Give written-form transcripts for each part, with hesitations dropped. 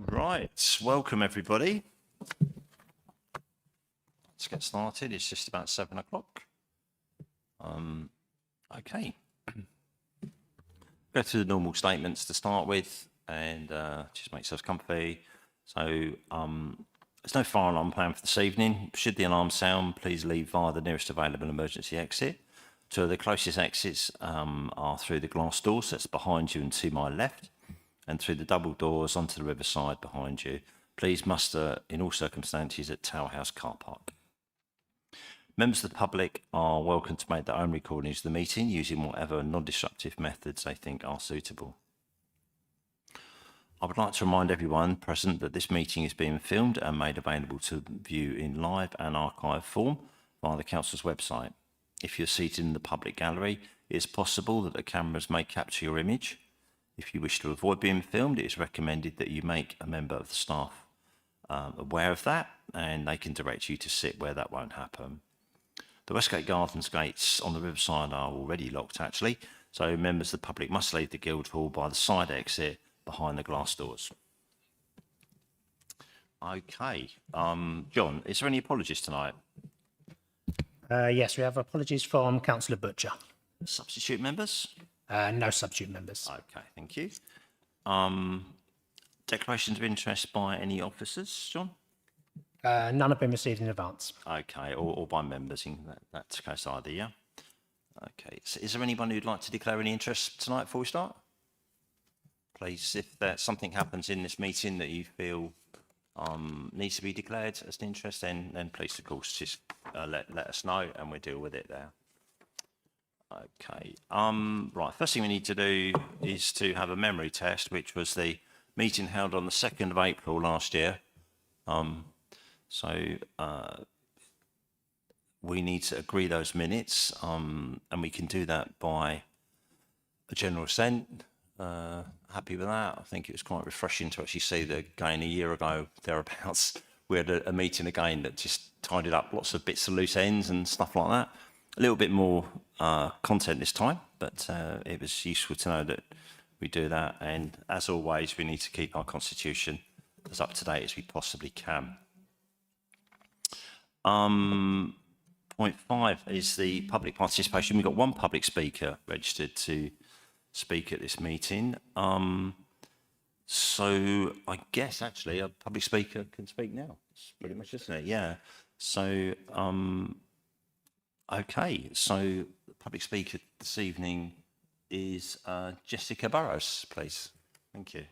Right, welcome everybody. Let's get started. It's just about 7 o'clock. Okay. Go through the normal statements to start with and just make yourselves comfy. So there's no fire alarm planned for this evening. Should the alarm sound, please leave via the nearest available emergency exit. Two of the closest exits are through the glass doors, that's behind you and to my left, and through the double doors onto the riverside behind you. Please muster in all circumstances at Tower House car park. Members of the public are welcome to make their own recordings of the meeting using whatever non-disruptive methods they think are suitable. I would like to remind everyone present that this meeting is being filmed and made available to view in live and archive form via the Council's website. If you're seated in the public gallery, it is possible that the cameras may capture your image. If you wish to avoid being filmed, it is recommended that you make a member of the staff aware of that, and they can direct you to sit where that won't happen. The Westgate Gardens gates on the riverside are already locked, actually, so members of the public must leave the Guildhall by the side exit behind the glass doors. Okay, John, is there any apologies tonight? Yes, we have apologies from Councillor Butcher. Substitute members? No substitute members. Okay, thank you. Declarations of interest by any officers, John? None have been received in advance. Okay, or by members in that case either, yeah? Okay, so is there anyone who'd like to declare any interest tonight before we start? Please, if there's something happens in this meeting that you feel needs to be declared as an interest, then please, of course, just let us know and we'll deal with it there. Okay, right, first thing we need to do is to have a memory test, which was the meeting held on the 2nd of April last year. We need to agree those minutes, and we can do that by a general assent. Happy with that? I think it was quite refreshing to actually see that again a year ago, thereabouts, we had a meeting again that just tidied up lots of bits of loose ends and stuff like that. A little bit more content this time, but it was useful to know that we do that. And as always, we need to keep our constitution as up to date as we possibly can. Point 5 is the public participation. We've got one public speaker registered to speak at this meeting. So I guess actually a public speaker can speak now. It's pretty much, isn't it? Yeah. So, okay. So the public speaker this evening is Jessica Burrows, please. Thank you.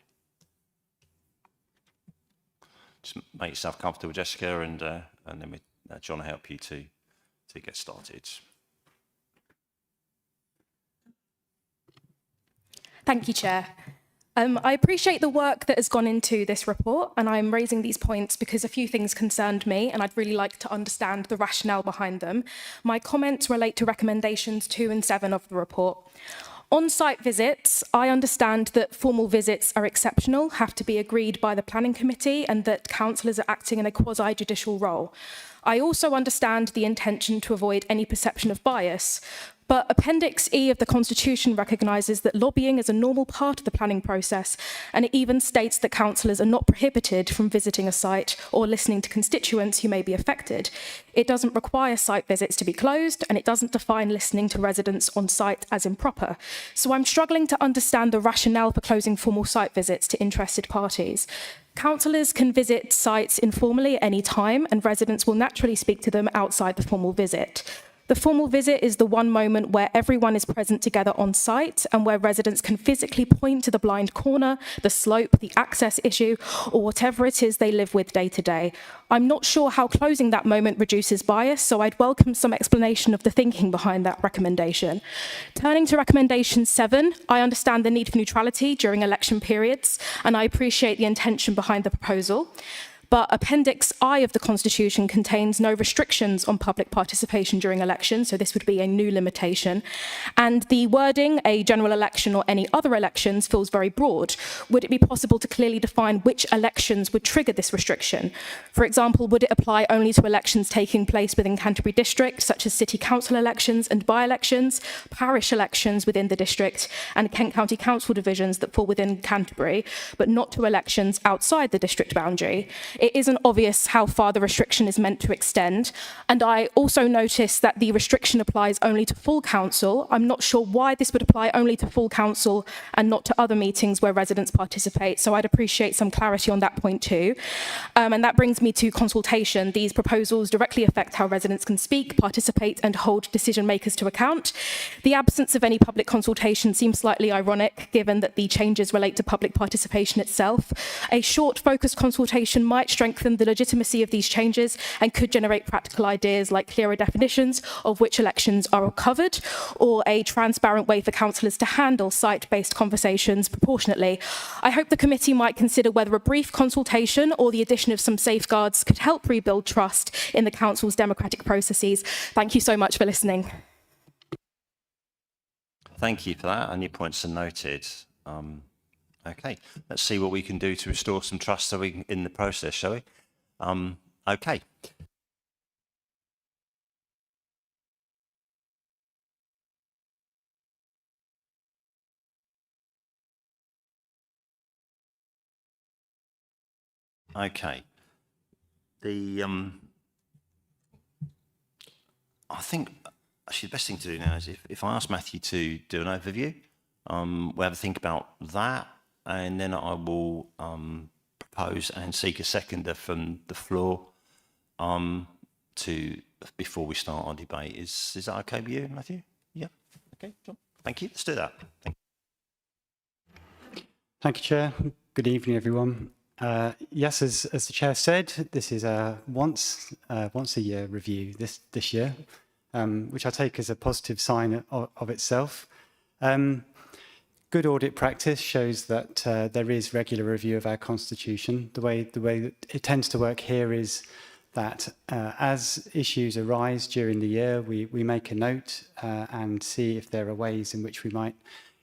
Just make yourself comfortable, Jessica, and then John will help you to get started. Thank you, Chair. I appreciate the work that has gone into this report, and I'm raising these points because a few things concerned me, and I'd really like to understand the rationale behind them. My comments relate to recommendations 2 and 7 of the report. On-site visits, I understand that formal visits are exceptional, have to be agreed by the planning committee, and that councillors are acting in a quasi-judicial role. I also understand the intention to avoid any perception of bias, but Appendix E of the Constitution recognises that lobbying is a normal part of the planning process, and it even states that councillors are not prohibited from visiting a site or listening to constituents who may be affected. It doesn't require site visits to be closed, and it doesn't define listening to residents on site as improper. So I'm struggling to understand the rationale for closing formal site visits to interested parties. Councillors can visit sites informally at any time, and residents will naturally speak to them outside the formal visit. The formal visit is the one moment where everyone is present together on site and where residents can physically point to the blind corner, the slope, the access issue, or whatever it is they live with day to day. I'm not sure how closing that moment reduces bias, so I'd welcome some explanation of the thinking behind that recommendation. Turning to recommendation 7, I understand the need for neutrality during election periods, and I appreciate the intention behind the proposal. but Appendix I of the Constitution contains no restrictions on public participation during elections, so this would be a new limitation. And the wording, a general election or any other elections, feels very broad. Would it be possible to clearly define which elections would trigger this restriction? For example, would it apply only to elections taking place within Canterbury District, such as city council elections and by-elections, parish elections within the district, and Kent County Council divisions that fall within Canterbury, but not to elections outside the district boundary? It isn't obvious how far the restriction is meant to extend. And I also noticed that the restriction applies only to full council. I'm not sure why this would apply only to full council and not to other meetings where residents participate. So I'd appreciate some clarity on that point too. And that brings me to consultation. These proposals directly affect how residents can speak, participate, and hold decision makers to account. The absence of any public consultation seems slightly ironic, given that the changes relate to public participation itself. A short, focused consultation might strengthen the legitimacy of these changes and could generate practical ideas like clearer definitions of which elections are covered, or a transparent way for councillors to handle site-based conversations proportionately. I hope the committee might consider whether a brief consultation or the addition of some safeguards could help rebuild trust in the council's democratic processes. Thank you so much for listening. Thank you for that, and your points are noted. Okay, let's see what we can do to restore some trust in the process, shall we? Okay. Okay. I think actually the best thing to do now is if I ask Matthew to do an overview, we'll have a think about that, and then I will propose and seek a seconder from the floor before we start our debate. Is that okay with you, Matthew? Yeah. Okay, John. Thank you. Let's do that. Thank you, Chair. Good evening, everyone. Yes, as the Chair said, this is a once a year review this year, which I take as a positive sign of itself. Good audit practice shows that there is regular review of our constitution. The way that it tends to work here is that as issues arise during the year, we make a note and see if there are ways in which we might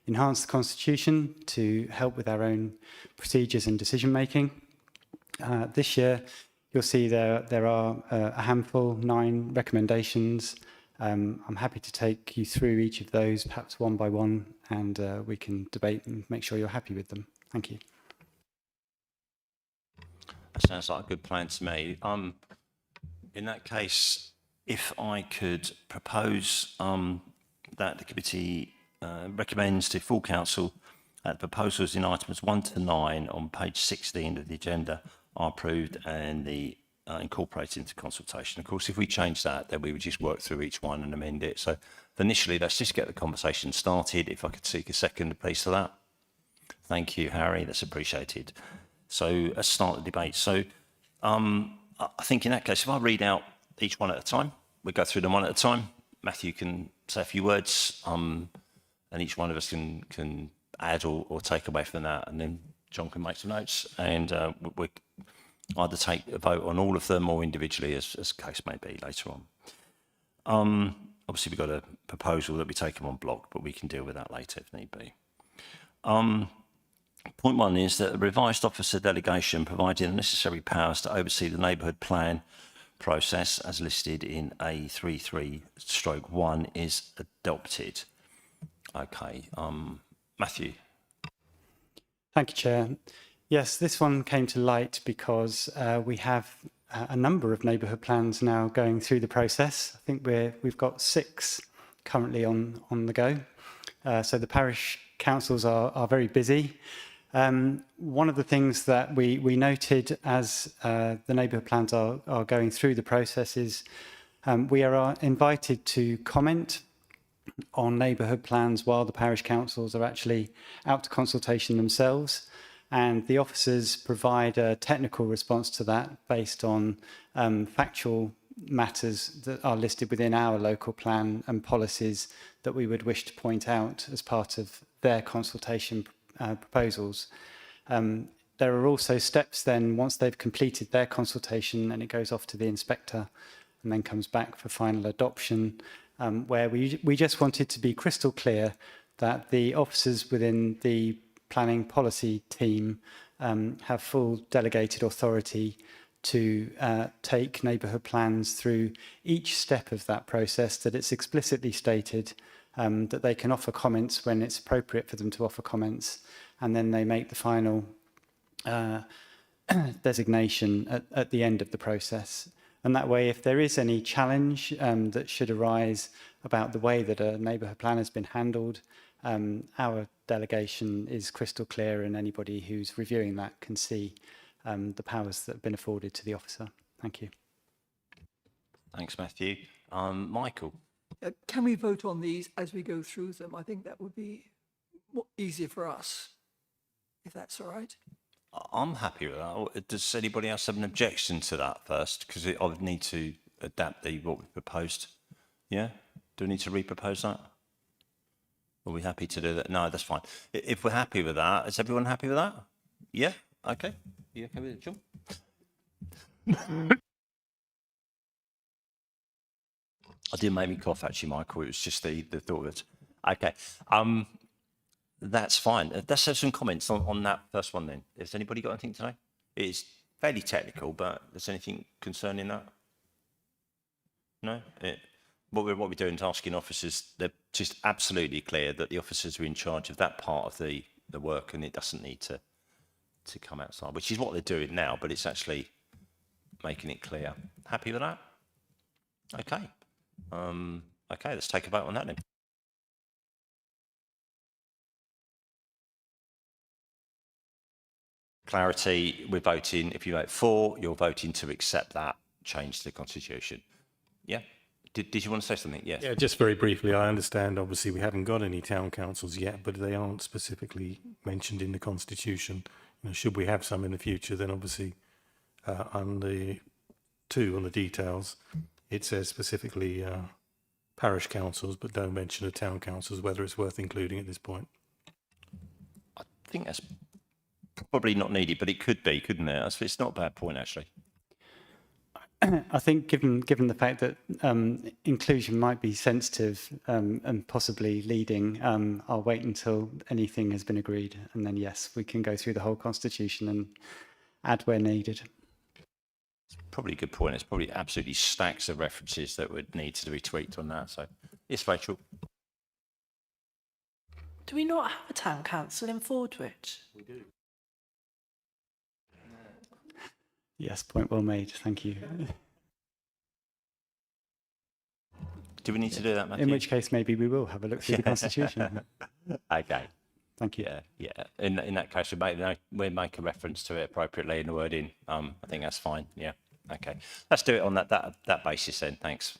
enhance the constitution to help with our own procedures and decision making. This year, you'll see there are a handful, 9 recommendations. I'm happy to take you through each of those, perhaps one by one, and we can debate and make sure you're happy with them. Thank you. That sounds like a good plan to me. In that case, if I could propose that the committee recommends to full council that proposals in items 1 to 9 on page 16 of the agenda are approved and incorporated into consultation. Of course, if we change that, then we would just work through each one and amend it. So initially, let's just get the conversation started. If I could seek a second, please, for that. Thank you, Harry. That's appreciated. So let's start the debate. So I think in that case, if I read out each one at a time, we go through them one at a time. Matthew can say a few words, and each one of us can add or take away from that, and then John can make some notes, and we either take a vote on all of them or individually, as the case may be later on. Obviously, we've got a proposal that we take them on block, but we can deal with that later if need be. Point 1 is that the revised officer delegation providing the necessary powers to oversee the neighbourhood plan process as listed in A33/1 is adopted. Okay, Matthew. Thank you, Chair. Yes, this one came to light because we have a number of neighbourhood plans now going through the process. I think we've got 6 currently on the go. So the parish councils are very busy. One of the things that we noted as the neighbourhood plans are going through the process is we are invited to comment on neighbourhood plans while the parish councils are actually out to consultation themselves, and the officers provide a technical response to that based on factual matters that are listed within our local plan and policies that we would wish to point out as part of their consultation proposals. There are also steps then, once they've completed their consultation, and it goes off to the inspector and then comes back for final adoption, where we just wanted to be crystal clear that the officers within the planning policy team have full delegated authority to take neighbourhood plans through each step of that process, that it's explicitly stated that they can offer comments when it's appropriate for them to offer comments, and then they make the final designation at the end of the process. And that way, if there is any challenge that should arise about the way that a neighbourhood plan has been handled, our delegation is crystal clear, and anybody who's reviewing that can see the powers that have been afforded to the officer. Thank you. Thanks, Matthew. Michael? Can we vote on these as we go through them? I think that would be easier for us, if that's all right. I'm happy with that. Does anybody else have an objection to that first? Because I would need to adapt what we proposed. Yeah? Do we need to re-propose that? Are we happy to do that? No, that's fine. If we're happy with that, is everyone happy with that? Yeah? Okay. You okay with it, John? I didn't make me cough, actually, Michael. It was just the thought of it. Okay. That's fine. Let's have some comments on that first one then. Has anybody got anything today? It's fairly technical, but is anything concerning that? No? What we're doing is asking officers, they're just absolutely clear that the officers are in charge of that part of the work, and it doesn't need to come outside, which is what they're doing now, but it's actually making it clear. Happy with that? Okay. Okay, let's take a vote on that then. Clarity, we're voting, if you vote for, you're voting to accept that change to the Constitution. Yeah? Did you want to say something? Yes. Yeah, just very briefly, I understand obviously we haven't got any town councils yet, but they aren't specifically mentioned in the Constitution. You know, should we have some in the future, then obviously on the details, it says specifically parish councils, but don't mention the town councils, whether it's worth including at this point. I think that's probably not needed, but it could be, couldn't it? It's not a bad point, actually. I think given the fact that inclusion might be sensitive and possibly leading, I'll wait until anything has been agreed, and then yes, we can go through the whole constitution and add where needed. It's probably a good point. It's probably absolutely stacks of references that would need to be tweaked on that. So, yes, Rachel. Do we not have a town council in Fordwich? We do. Yes, point well made. Thank you. Do we need to do that, Matthew? In which case, maybe we will have a look through the constitution. Okay. Thank you. Yeah. In that case, we make a reference to it appropriately in the wording. I think that's fine. Yeah. Okay. Let's do it on that basis then. Thanks.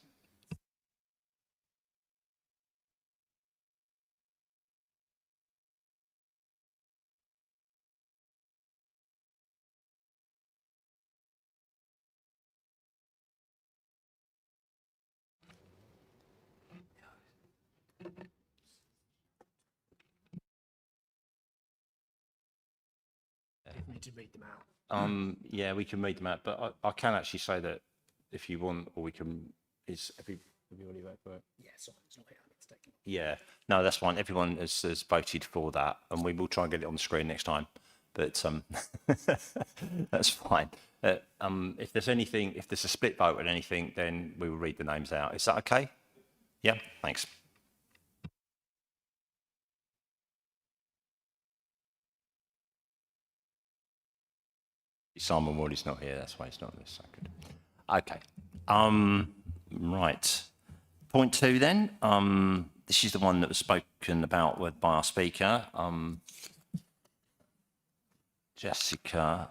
We need to read them out. Yeah, we can read them out, but I can actually say that if you want, or we can. Have you already voted for it? Yeah, sorry, it's not here. It's taken. Yeah, no, that's fine. Everyone has voted for that, and we will try and get it on the screen next time. But that's fine. If there's a split vote or anything, then we will read the names out. Is that okay? Yeah, thanks. Simon Ward is not here. That's why he's not this second. Okay. Right. Point 2 then. This is the one that was spoken about by our speaker, Jessica.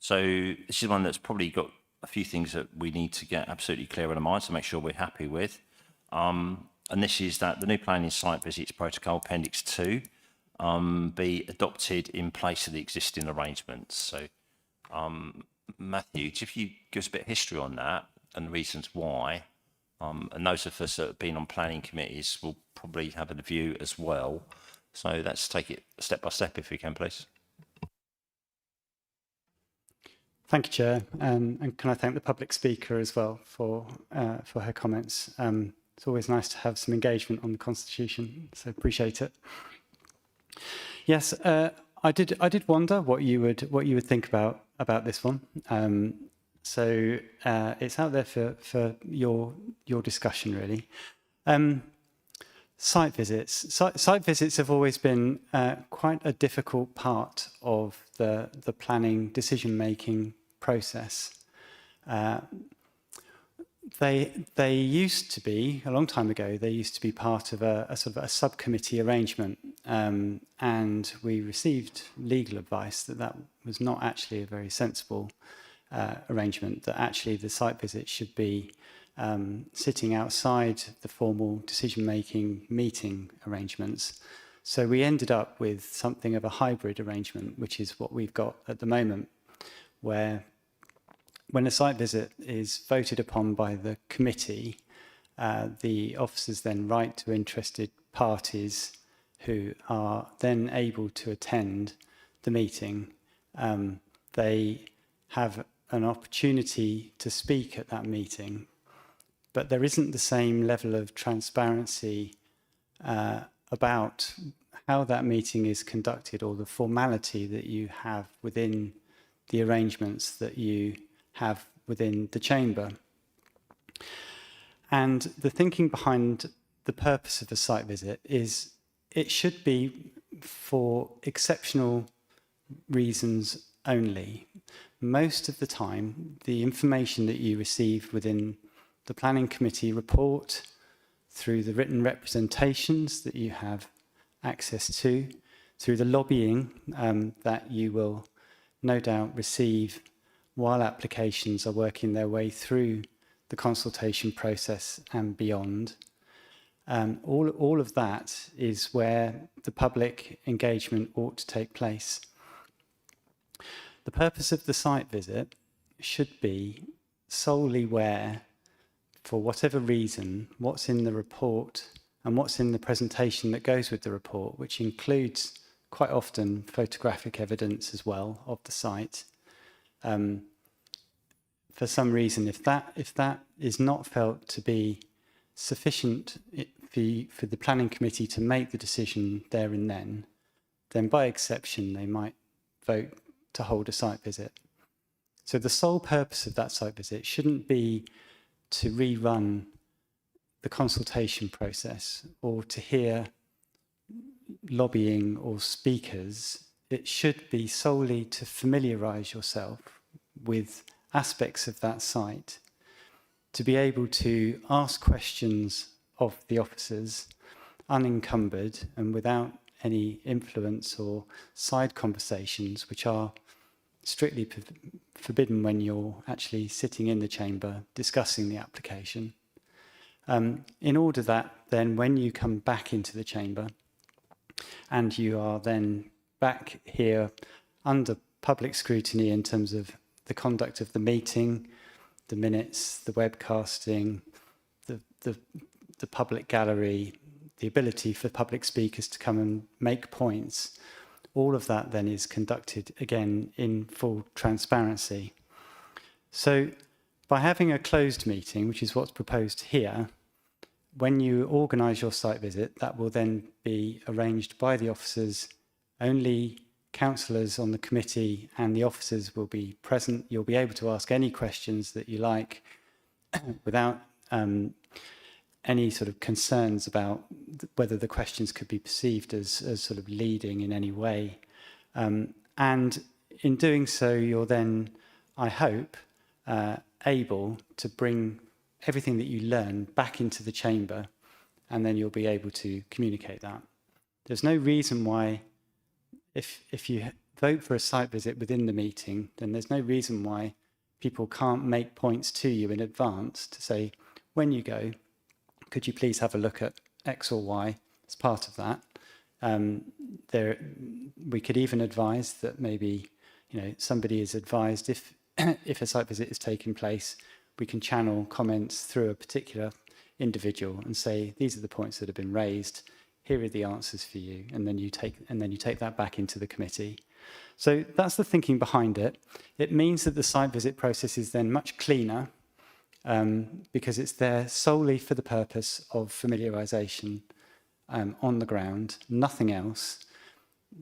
So this is one that's probably got a few things that we need to get absolutely clear in our minds to make sure we're happy with. And this is that the new planning site visits protocol, Appendix 2, be adopted in place of the existing arrangements. So, Matthew, if you give us a bit of history on that and the reasons why, and those of us that have been on planning committees will probably have a view as well. So let's take it step by step if we can, please. Thank you, Chair, and can I thank the public speaker as well for her comments. It's always nice to have some engagement on the Constitution, so appreciate it. Yes, I did wonder what you would think about this one. So it's out there for your discussion, really. Site visits. Site visits have always been quite a difficult part of the planning decision-making process. They used to be, a long time ago, they used to be part of a sort of a subcommittee arrangement, and we received legal advice that was not actually a very sensible arrangement, that actually the site visit should be sitting outside the formal decision-making meeting arrangements. So we ended up with something of a hybrid arrangement, which is what we've got at the moment, where when a site visit is voted upon by the committee, the officers then write to interested parties who are then able to attend the meeting. They have an opportunity to speak at that meeting, but there isn't the same level of transparency about how that meeting is conducted or the formality that you have within the arrangements that you have within the chamber. And the thinking behind the purpose of a site visit is it should be for exceptional reasons only. Most of the time, the information that you receive within the planning committee report, through the written representations that you have access to, through the lobbying that you will no doubt receive while applications are working their way through the consultation process and beyond. All of that is where the public engagement ought to take place. The purpose of the site visit should be solely where, for whatever reason, what's in the report and what's in the presentation that goes with the report, which includes quite often photographic evidence as well of the site. For some reason, if that is not felt to be sufficient for the planning committee to make the decision there and then by exception, they might vote to hold a site visit. So the sole purpose of that site visit shouldn't be to rerun the consultation process or to hear lobbying or speakers. It should be solely to familiarise yourself with aspects of that site, to be able to ask questions of the officers unencumbered and without any influence or side conversations, which are strictly forbidden when you're actually sitting in the chamber discussing the application, in order that then when you come back into the chamber and you are then back here under public scrutiny in terms of the conduct of the meeting, the minutes, the webcasting, the public gallery, the ability for public speakers to come and make points, all of that then is conducted again in full transparency. So by having a closed meeting, which is what's proposed here, when you organise your site visit, that will then be arranged by the officers. Only councillors on the committee and the officers will be present. You'll be able to ask any questions that you like without any sort of concerns about whether the questions could be perceived as sort of leading in any way. And in doing so, you're then, I hope, able to bring everything that you learn back into the chamber, and then you'll be able to communicate that. There's no reason why, if you vote for a site visit within the meeting, then there's no reason why people can't make points to you in advance to say, when you go, could you please have a look at X or Y as part of that? We could even advise that maybe, somebody is advised if a site visit is taking place, we can channel comments through a particular individual and say, these are the points that have been raised. Here are the answers for you, and then you take that back into the committee. So that's the thinking behind it. It means that the site visit process is then much cleaner because it's there solely for the purpose of familiarisation on the ground, nothing else.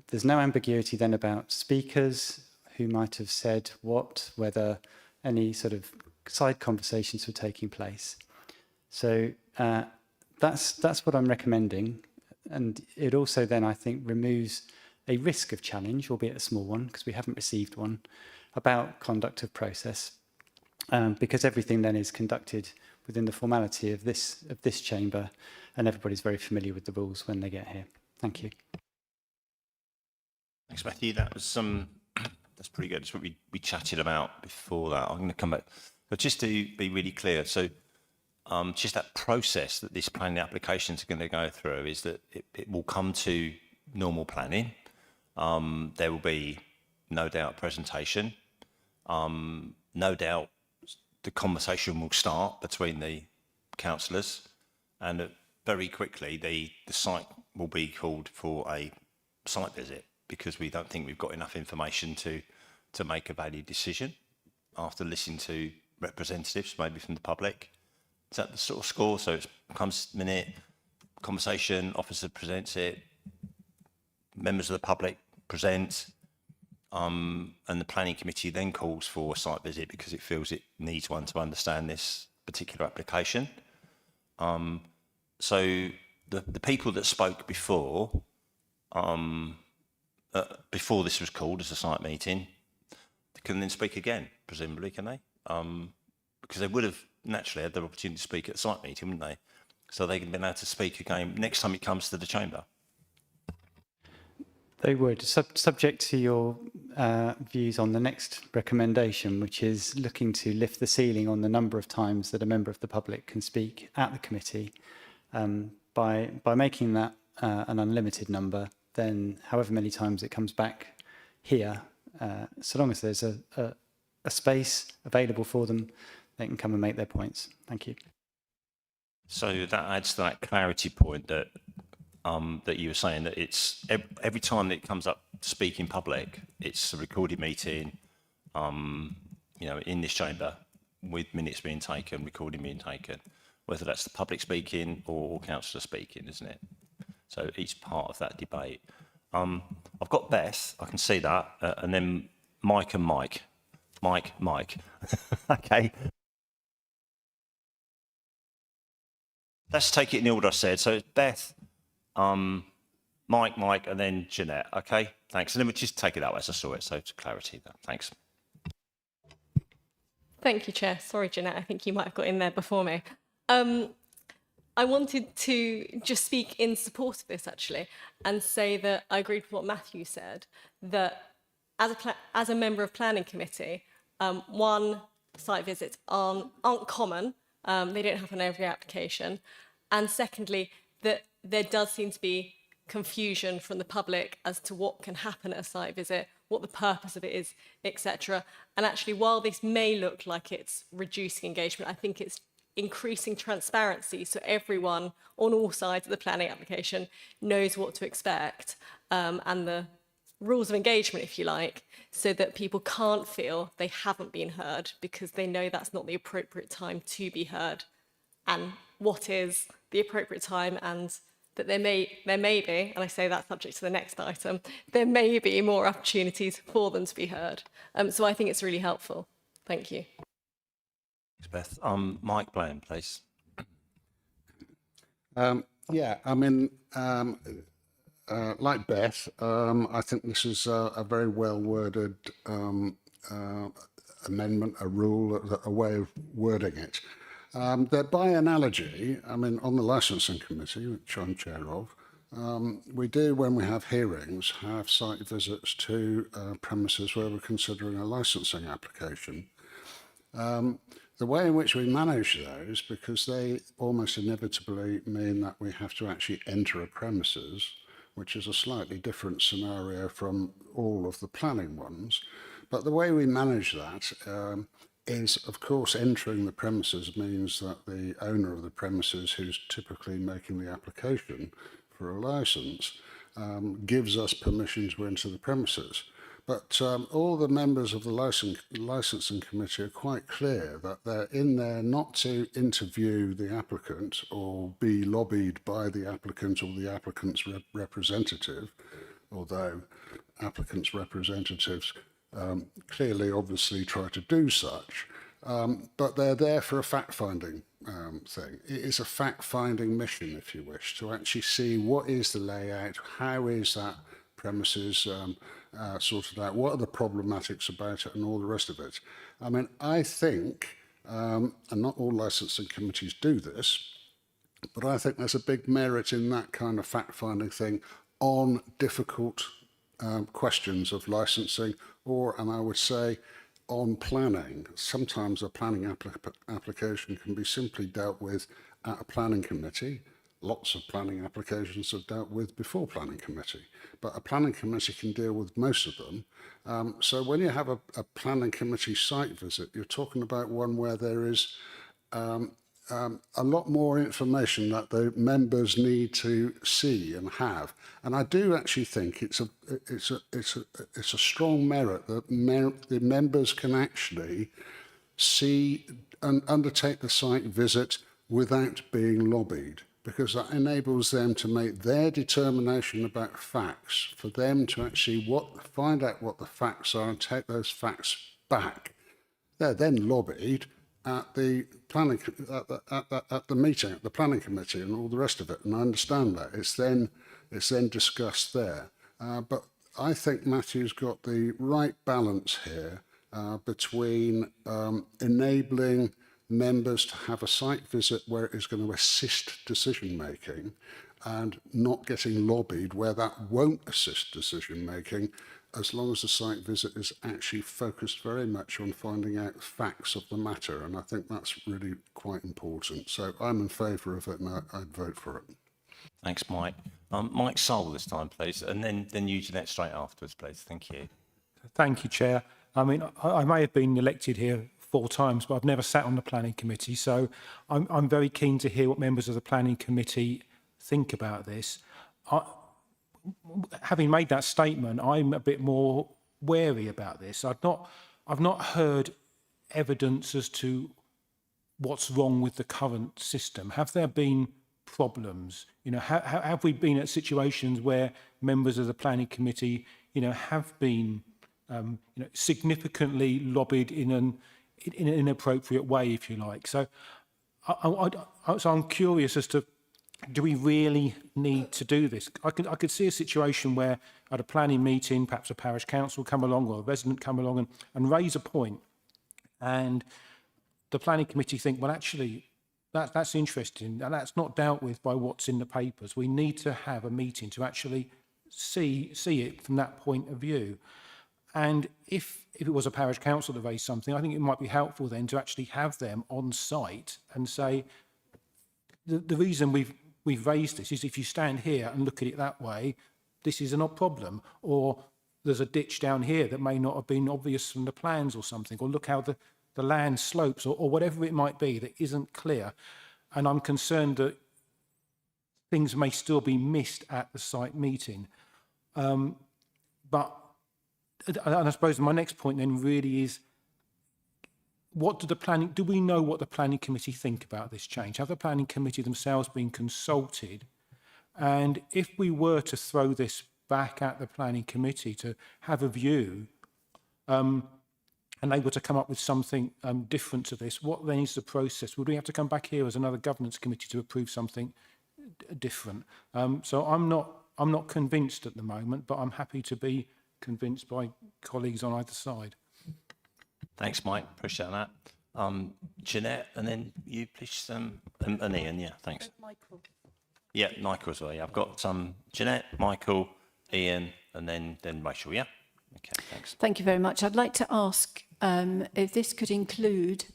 There's no ambiguity then about speakers who might have said what, whether any sort of side conversations were taking place. So that's what I'm recommending. And it also then, I think, removes a risk of challenge, albeit a small one, because we haven't received one, about conduct of process, because everything then is conducted within the formality of this chamber, and everybody's very familiar with the rules when they get here. Thank you. Thanks, Matthew. That was that's pretty good. It's what we chatted about before that. I'm going to come back, but just to be really clear. So, just that process that this planning applications are going to go through is that it will come to normal planning. There will be no doubt presentation. No doubt the conversation will start between the councillors, and very quickly the site will be called for a site visit, because we don't think we've got enough information to make a valid decision after listening to representatives, maybe from the public. Is that the sort of score? So it comes minute, conversation, officer presents it, members of the public present, and the planning committee then calls for a site visit because it feels it needs one to understand this particular application. So the people that spoke before this was called as a site meeting, they can then speak again, presumably, can they? Because they would have naturally had the opportunity to speak at the site meeting, wouldn't they? So they can be able to speak again next time it comes to the chamber. They would, subject to your views on the next recommendation, which is looking to lift the ceiling on the number of times that a member of the public can speak at the committee. By making that an unlimited number, then however many times it comes back here, so long as there's a space available for them, they can come and make their points. Thank you. So that adds to that clarity point that that you were saying, that it's every time that it comes up to speak in public, it's a recorded meeting, in this chamber, with minutes being taken, recording being taken, whether that's the public speaking or councillor speaking, isn't it? So each part of that debate. I've got Beth, I can see that, and then Mike and Mike. Mike. Okay. Let's take it in the order I said. So it's Beth, Mike, and then Jeanette. Okay, thanks. And then we'll just take it that way as I saw it. So to clarity there. Thanks. Thank you, Chair. Sorry, Jeanette, I think you might have got in there before me. I wanted to just speak in support of this, actually, and say that I agreed with what Matthew said, that as a member of Planning Committee, one, site visits aren't common. They don't happen every application. And secondly, that there does seem to be confusion from the public as to what can happen at a site visit, what the purpose of it is, etc. And actually, while this may look like it's reducing engagement, I think it's increasing transparency, so everyone on all sides of the planning application knows what to expect, and the rules of engagement, if you like, so that people can't feel they haven't been heard because they know that's not the appropriate time to be heard, and what is the appropriate time, and that there may be, and I say that subject to the next item, there may be more opportunities for them to be heard. So I think it's really helpful. Thank you. Thanks, Beth. Mike Bland, please. Yeah, I mean, like Beth, I think this is a very well worded amendment, a rule, a way of wording it. That by analogy, I mean, on the licensing committee, which I'm chair of, we do, when we have hearings, have site visits to premises where we're considering a licensing application. The way in which we manage those, because they almost inevitably mean that we have to actually enter a premises, which is a slightly different scenario from all of the planning ones. But the way we manage that is, of course, entering the premises means that the owner of the premises, who's typically making the application for a license, gives us permission to enter the premises. But all the members of the licensing committee are quite clear that they're in there not to interview the applicant or be lobbied by the applicant or the applicant's representative, although applicants' representatives clearly, obviously, try to do such. But they're there for a fact-finding thing. It is a fact-finding mission, if you wish, to actually see what is the layout, how is that premises sorted out, what are the problematics about it, and all the rest of it. I mean, I think, and not all licensing committees do this, but I think there's a big merit in that kind of fact-finding thing on difficult questions of licensing, and I would say on planning. Sometimes a planning application can be simply dealt with at a planning committee. Lots of planning applications are dealt with before planning committee, but a planning committee can deal with most of them. So when you have a planning committee site visit, you're talking about one where there is a lot more information that the members need to see and have. And I do actually think it's a strong merit that the members can actually see and undertake the site visit without being lobbied, because that enables them to make their determination about facts, for them to actually find out what the facts are and take those facts back. They're then lobbied at the planning at the meeting, at the planning committee, and all the rest of it. And I understand that it's then discussed there. But I think Matthew's got the right balance here between enabling members to have a site visit where it is going to assist decision making, and not getting lobbied where that won't assist decision making, as long as the site visit is actually focused very much on finding out facts of the matter. And I think that's really quite important. So I'm in favour of it, and I'd vote for it. Thanks, Mike. Mike Sole this time, please, and then you, Jeanette, straight afterwards, please. Thank you. Thank you, Chair. I mean, I may have been elected here 4 times, but I've never sat on the planning committee. So I'm very keen to hear what members of the planning committee think about this. Having made that statement, I'm a bit more wary about this. I've not heard evidence as to what's wrong with the current system. Have there been problems? You know, have we been at situations where members of the planning committee, you know, have been, significantly lobbied in an inappropriate way, if you like? So, I'm curious as to, do we really need to do this? I could see a situation where at a planning meeting, perhaps a parish council come along or a resident come along and raise a point, and the planning committee think, well, actually, that's interesting, and that's not dealt with by what's in the papers. We need to have a meeting to actually see it from that point of view. And if it was a parish council that raised something, I think it might be helpful then to actually have them on site and say, the reason we've raised this is if you stand here and look at it that way, this is a problem. Or there's a ditch down here that may not have been obvious from the plans or something. Or look how the land slopes, or whatever it might be that isn't clear. And I'm concerned that things may still be missed at the site meeting. And I suppose my next point then really is, do we know what the planning committee think about this change? Have the planning committee themselves been consulted? And if we were to throw this back at the planning committee to have a view, and they were to come up with something different to this, what then is the process? Would we have to come back here as another governance committee to approve something different? So I'm not convinced at the moment, but I'm happy to be convinced by colleagues on either side. Thanks, Mike. Appreciate that. Jeanette, and then you, please, and Ian. Yeah, thanks. Michael. Yeah, Michael as well. Yeah, I've got Jeanette, Michael, Ian, and then Rachel. Yeah. Okay. Thanks. Thank you very much. I'd like to ask if this could include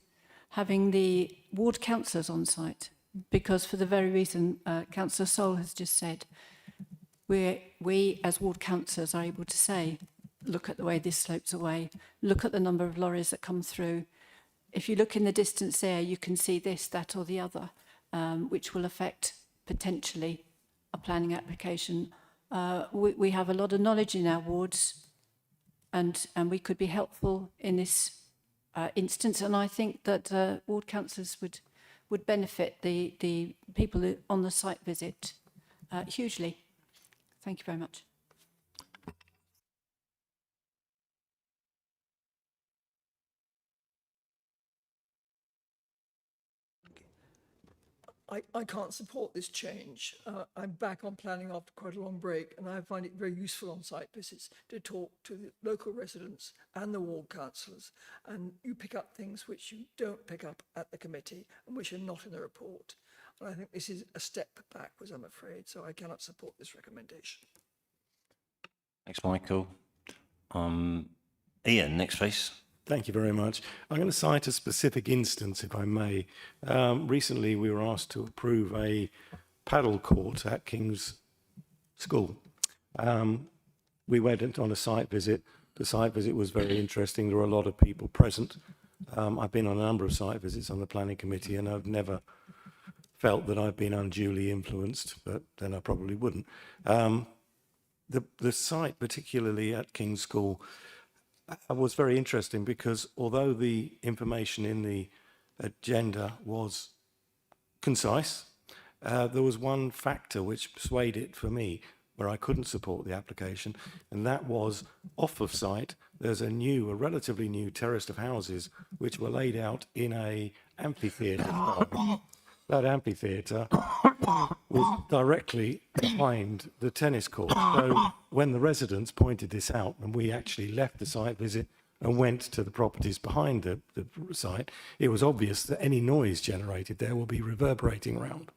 having the ward councillors on site, because for the very reason Councillor Sole has just said, we as ward councillors are able to say, look at the way this slopes away, look at the number of lorries that come through. If you look in the distance there, you can see this, that or the other, which will affect potentially a planning application. We have a lot of knowledge in our wards, and we could be helpful in this instance. And I think that ward councillors would benefit the people on the site visit hugely. Thank you very much. I can't support this change. I'm back on planning after quite a long break, and I find it very useful on site visits to talk to the local residents and the ward councillors, and you pick up things which you don't pick up at the committee and which are not in the report. And I think this is a step backwards, I'm afraid, so I cannot support this recommendation. Thanks, Michael. Ian, next please. Thank you very much. I'm going to cite a specific instance, if I may. Recently, we were asked to approve a paddle court at King's School. We went on a site visit. The site visit was very interesting. There were a lot of people present. I've been on a number of site visits on the planning committee, and I've never felt that I've been unduly influenced, but then I probably wouldn't. The site, particularly at King's School, was very interesting because although the information in the agenda was concise, there was one factor which swayed it for me where I couldn't support the application, and that was off of site. There's a relatively new terrace of houses which were laid out in a amphitheatre. That amphitheatre was directly behind the tennis court. So when the residents pointed this out, and we actually left the site visit and went to the properties behind the site, it was obvious that any noise generated there will be reverberating around,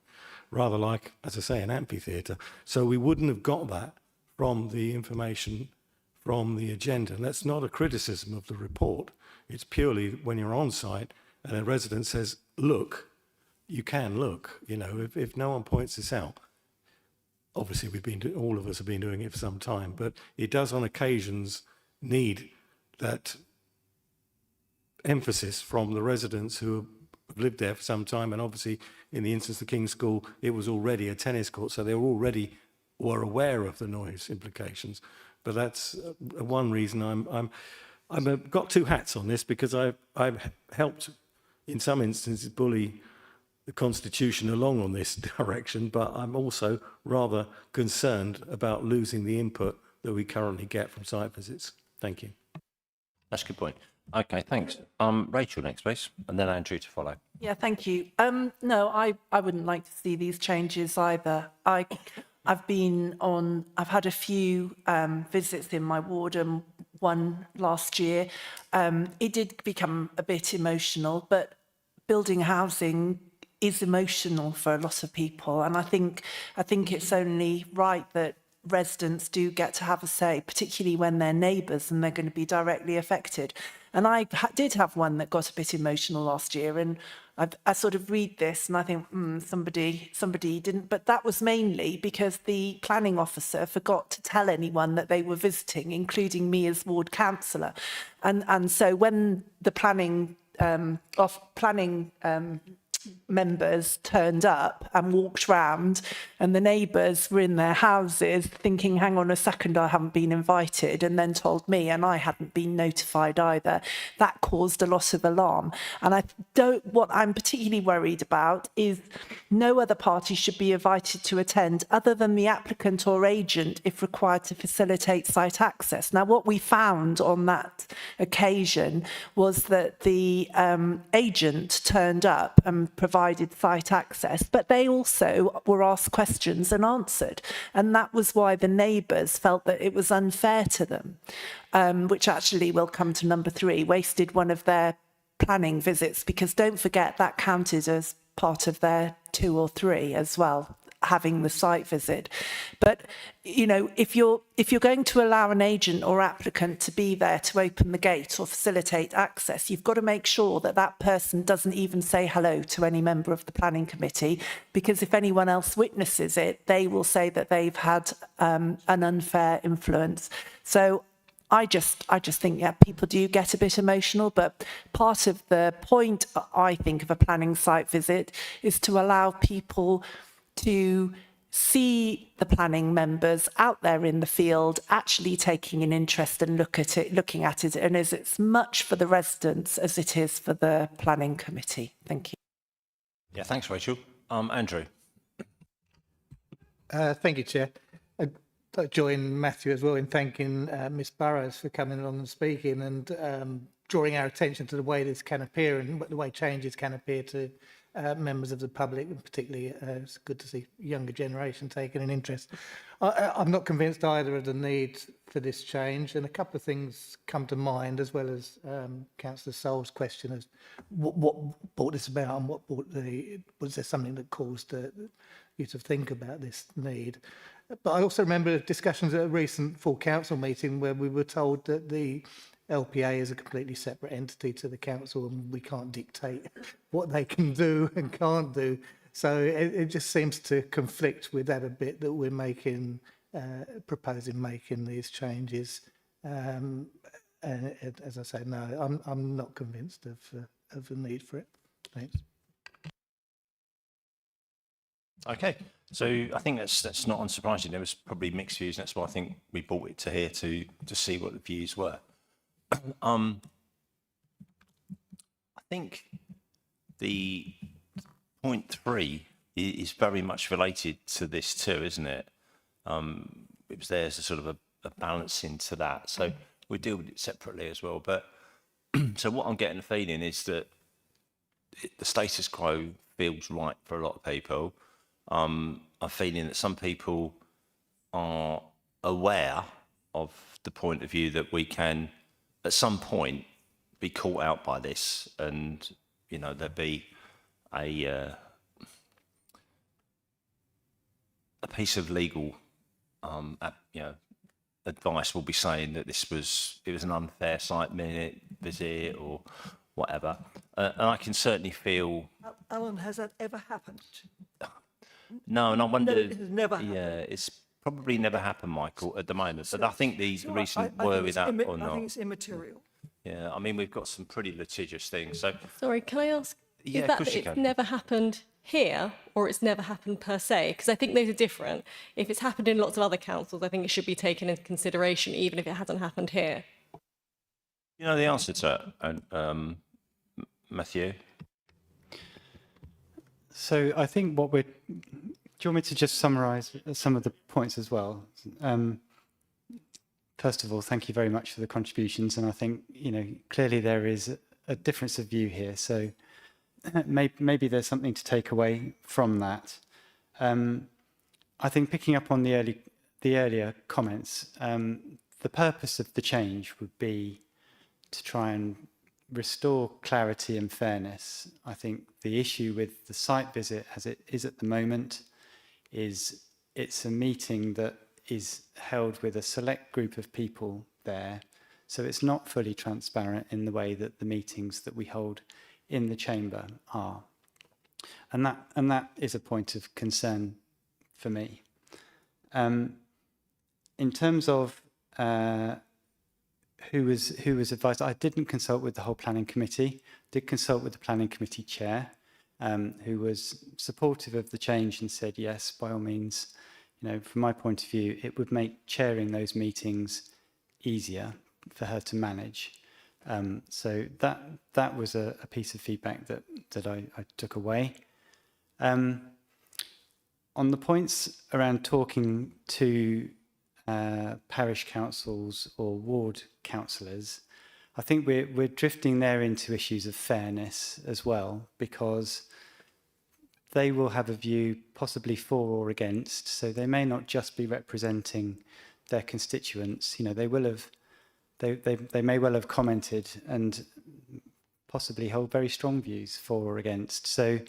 rather like, as I say, an amphitheatre. So we wouldn't have got that from the information from the agenda. And that's not a criticism of the report. It's purely when you're on site and a resident says, look, you can look, you know, if no one points this out. Obviously, all of us have been doing it for some time, but it does on occasions need that emphasis from the residents who have lived there for some time. And obviously, in the instance of King's School, it was already a tennis court, so they were aware of the noise implications. But that's one reason I've got two hats on this, because I've helped in some instances bully the Constitution along on this direction, but I'm also rather concerned about losing the input that we currently get from site visits. Thank you. That's a good point. Okay, thanks. Rachel, next please, and then Andrew to follow. Yeah, thank you. No, I wouldn't like to see these changes either. I've had a few visits in my ward, and one last year. It did become a bit emotional, but building housing is emotional for a lot of people, and I think it's only right that residents do get to have a say, particularly when they're neighbours and they're going to be directly affected. And I did have one that got a bit emotional last year, and I sort of read this and I think somebody didn't, but that was mainly because the planning officer forgot to tell anyone that they were visiting, including me as ward councillor, and so when the planning members turned up and walked round, and the neighbours were in their houses thinking, hang on a second, I haven't been invited, and then told me, and I hadn't been notified either. That caused a lot of alarm. And what I'm particularly worried about is no other party should be invited to attend other than the applicant or agent if required to facilitate site access. Now, what we found on that occasion was that the agent turned up and provided site access, but they also were asked questions and answered. And that was why the neighbours felt that it was unfair to them, which actually will come to number 3, wasted one of their planning visits, because don't forget that counted as part of their 2 or 3 as well, having the site visit. But you know, if you're going to allow an agent or applicant to be there to open the gate or facilitate access, you've got to make sure that that person doesn't even say hello to any member of the planning committee, because if anyone else witnesses it, they will say that they've had an unfair influence. So I just think, yeah, people do get a bit emotional, but part of the point, I think, of a planning site visit is to allow people to see the planning members out there in the field actually taking an interest and looking at it, and is it's much for the residents as it is for the planning committee. Thank you. Yeah, thanks, Rachel. Andrew. Thank you, Chair. I'd like to join Matthew as well in thanking Ms Burrows for coming along and speaking and drawing our attention to the way this can appear and the way changes can appear to members of the public, and particularly it's good to see younger generation taking an interest. I'm not convinced either of the need for this change, and a couple of things come to mind, as well as Councillor Sol's question as what brought this about and what brought was there something that caused you to think about this need. But I also remember discussions at a recent full council meeting where we were told that the LPA is a completely separate entity to the council and we can't dictate what they can do and can't do. So it just seems to conflict with that a bit, that we're making, proposing making these changes. And as I say, no, I'm not convinced of the need for it. Thanks. Okay, so I think that's not unsurprising. There was probably mixed views, and that's why I think we brought it to here to see what the views were. I think the point 3 is very much related to this too, isn't it? It was there as a sort of a balance into that. So we deal with it separately as well. But so what I'm getting the feeling is that the status quo feels right for a lot of people. I'm feeling that some people are aware of the point of view that we can, at some point, be caught out by this, and you know there'd be a piece of legal, advice will be saying that it was an unfair site visit or whatever, and I can certainly feel. Alan, has that ever happened? No, and I wonder. No, it has never happened. Yeah, it's probably never happened, Michael, at the moment. But I think the reason were with that or I not. think it's immaterial. Yeah, I mean we've got some pretty litigious things. So Sorry, can I ask, Yeah, is of that course you it's can. never happened here or it's never happened per se? Because I think those are different. If it's happened in lots of other councils, I think it should be taken into consideration, even if it hasn't happened here. you know the answer to that, Matthew. So I think what we're... Do you want me to just summarise some of the points as well? First of all, thank you very much for the contributions. And I think, clearly there is a difference of view here. So maybe there's something to take away from that. I think picking up on the earlier comments, the purpose of the change would be to try and restore clarity and fairness. I think the issue with the site visit as it is at the moment is it's a meeting that is held with a select group of people there. So it's not fully transparent in the way that the meetings that we hold in the chamber are. And that is a point of concern for me. In terms of who was advised, I didn't consult with the whole planning committee, did consult with the planning committee chair, who was supportive of the change and said, yes, by all means, from my point of view, it would make chairing those meetings easier for her to manage. So that was a piece of feedback that I took away. On the points around talking to parish councils or ward councillors, I think we're drifting there into issues of fairness as well, because they will have a view possibly for or against, so they may not just be representing their constituents. They will have, they may well have commented and possibly hold very strong views for or against. So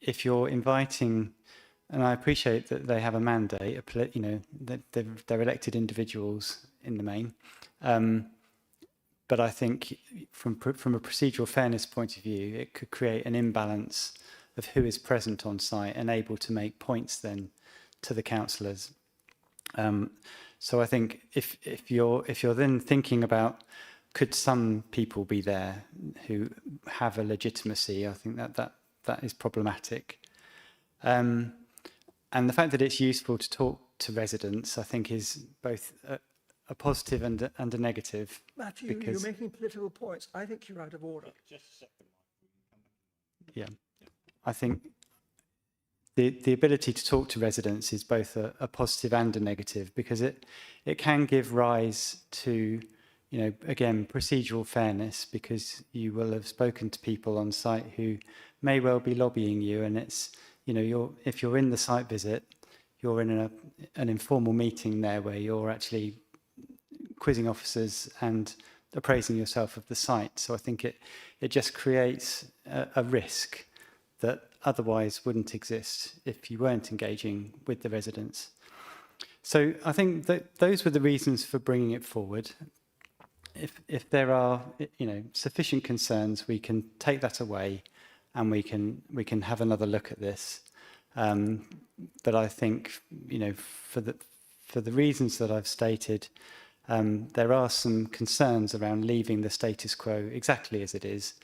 if you're inviting, and I appreciate that they have a mandate, that they're elected individuals in the main, but I think from a procedural fairness point of view, it could create an imbalance of who is present on site and able to make points then to the councillors. So I think if you're then thinking about, could some people be there who have a legitimacy, I think that is problematic. and the fact that it's useful to talk to residents, I think, is both a positive and a negative. Matthew, you're making political points. I think you're out of order. Yeah, I think the ability to talk to residents is both a positive and a negative, because it can give rise to, you know, again, procedural fairness, because you will have spoken to people on site who may well be lobbying you, and it's, you know, if you're in the site visit, you're in an informal meeting there where you're actually quizzing officers and appraising yourself of the site. So I think it just creates a risk that otherwise wouldn't exist if you weren't engaging with the residents. So I think that those were the reasons for bringing it forward. If there are, you know, sufficient concerns, we can take that away, and we can have another look at this. But I think, you know, for the reasons that I've stated, there are some concerns around leaving the status quo exactly as it is.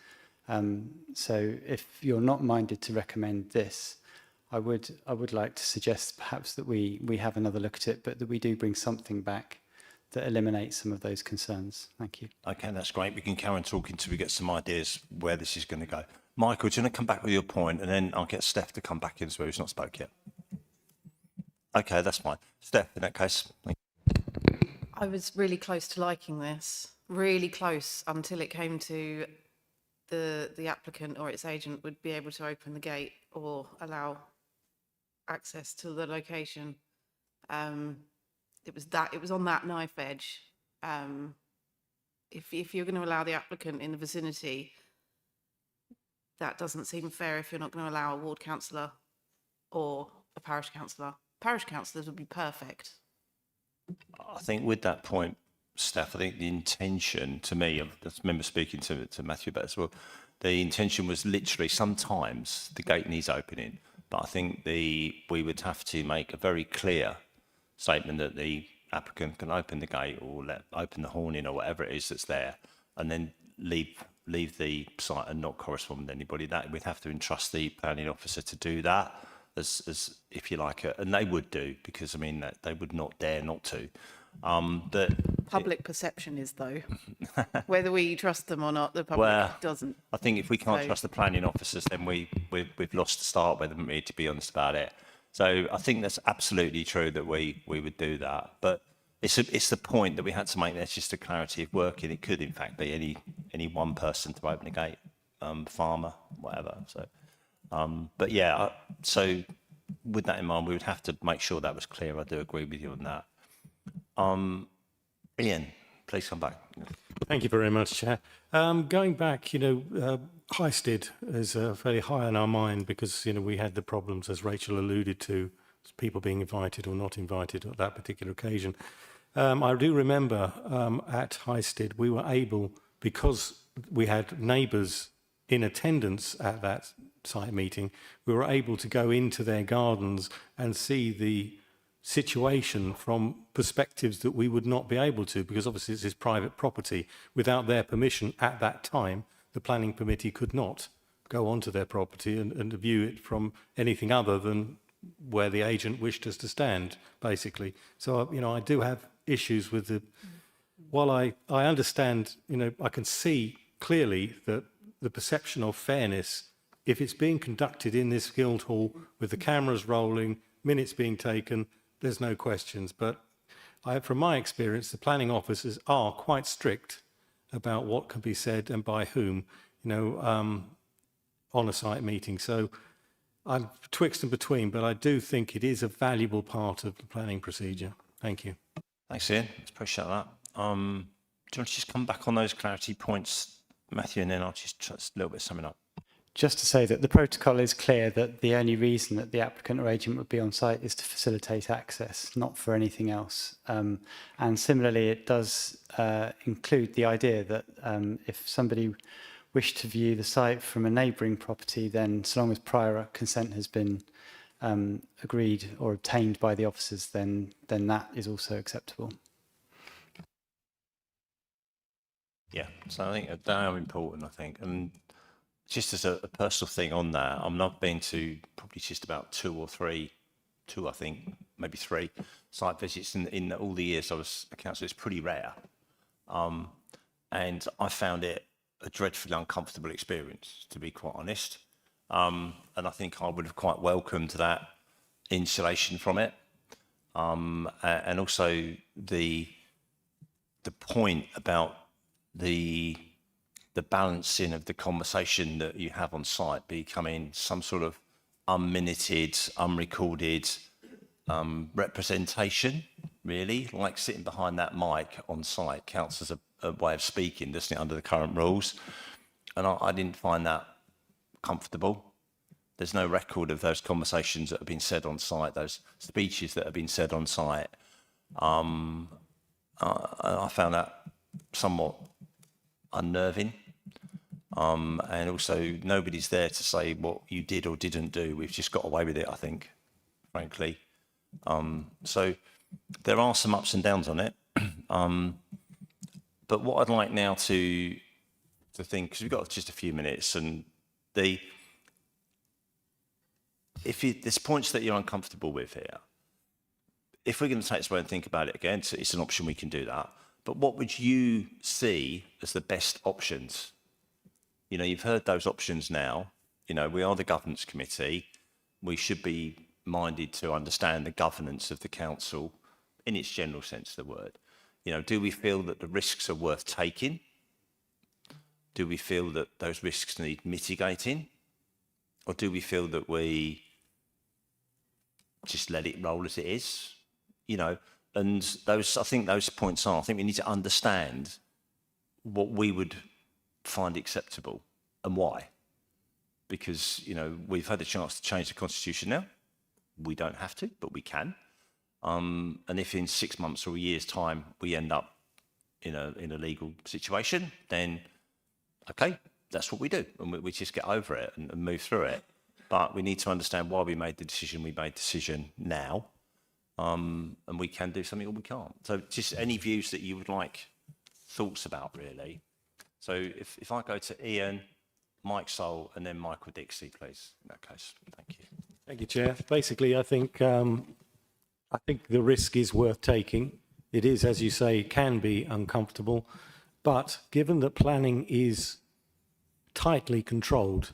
So if you're not minded to recommend this, I would like to suggest perhaps that we have another look at it, but that we do bring something back that eliminates some of those concerns. Thank you. Okay, that's great. We can carry on talking until we get some ideas where this is going to go. Michael, do you want to come back with your point, and then I'll get Steph to come back in as well, who's not spoke yet. Okay, that's fine. Steph, in that case. I was really close to liking this, really close, until it came to the applicant or its agent would be able to open the gate or allow access to the location. It was on that knife edge. If you're going to allow the applicant in the vicinity, that doesn't seem fair if you're not going to allow a ward councillor or a parish councillor. Parish councillors would be perfect. I think with that point, Steph, I think the intention, to me, I remember speaking to Matthew about it as well, the intention was literally sometimes the gate needs opening, but I think we would have to make a very clear statement that the applicant can open the gate or open the horn in or whatever it is that's there, and then leave the site and not correspond with anybody. That we'd have to entrust the planning officer to do that, as if you like, and they would do, because I mean they would not dare not to. Public perception is, though, whether we trust them or not, the public doesn't. I think if we can't trust the planning officers, then we've lost the start with them, to be honest about it. So I think that's absolutely true that we would do that. But it's the point that we had to make. There's just a clarity of working. It could in fact be any one person to open a gate, farmer, whatever. So, but yeah. So with that in mind, we would have to make sure that was clear. I do agree with you on that. Ian, please come back. Thank you very much, Chair. Going back, you know, Highstead is fairly high on our mind because, you know, we had the problems, as Rachel alluded to, people being invited or not invited at that particular occasion. I do remember at Highstead, we were able, because we had neighbours in attendance at that site meeting, we were able to go into their gardens and see the situation from perspectives that we would not be able to, because obviously this is private property. Without their permission at that time, the planning committee could not go onto their property and view it from anything other than where the agent wished us to stand, basically. So, you know, I do have issues with the, while I understand, you know, I can see clearly that the perception of fairness, if it's being conducted in this Guildhall with the cameras rolling, minutes being taken, there's no questions. But from my experience, the planning officers are quite strict about what can be said and by whom, you know, on a site meeting. So I'm twixt and between, but I do think it is a valuable part of the planning procedure. Thank you. Thanks, Ian. Appreciate that. Do you want to just come back on those clarity points, Matthew, and then I'll just a little bit summing up. Just to say that the protocol is clear that the only reason that the applicant or agent would be on site is to facilitate access, not for anything else. And similarly, it does include the idea that if somebody wished to view the site from a neighbouring property, then so long as prior consent has been agreed or obtained by the officers, then that is also acceptable. Yeah, so I think they are important, I think. And just as a personal thing on that, I've been to probably just about 2 or 3 2, I think, maybe 3 site visits in all the years I was a councillor. It's pretty rare. And I found it a dreadfully uncomfortable experience, to be quite honest. And I think I would have quite welcomed that insulation from it. And also the point about the balancing of the conversation that you have on site becoming some sort of unminuted, unrecorded representation, really, like sitting behind that mic on site counts as a way of speaking, doesn't it, under the current rules? And I didn't find that comfortable. There's no record of those conversations that have been said on site, those speeches that have been said on site. I found that somewhat unnerving. And also nobody's there to say what you did or didn't do. We've just got away with it, I think, frankly. So there are some ups and downs on it. But what I'd like now to think, because we've got just a few minutes, and there's points that you're uncomfortable with here. If we're going to take this away and think about it again, it's an option, we can do that. But what would you see as the best options? You know, you've heard those options now. You know, we are the governance committee. We should be minded to understand the governance of the council in its general sense of the word. You know, do we feel that the risks are worth taking? Do we feel that those risks need mitigating? Or do we feel that we just let it roll as it is? You know, and those, I think those points are, I think we need to understand what we would find acceptable and why. Because, you know, we've had a chance to change the constitution now. We don't have to, but we can. And if in 6 months or a year's time we end up in a legal situation, then okay, that's what we do, and we just get over it and move through it. But we need to understand why we made the decision we made decision now, and we can do something or we can't. So just any views that you would like thoughts about, really. So if I go to Ian, Mike Soul, and then Michael Dixie, please, in that case. Thank you. Thank you, Chair. Basically, I think the risk is worth taking. It is, as you say, can be uncomfortable, but given that planning is tightly controlled,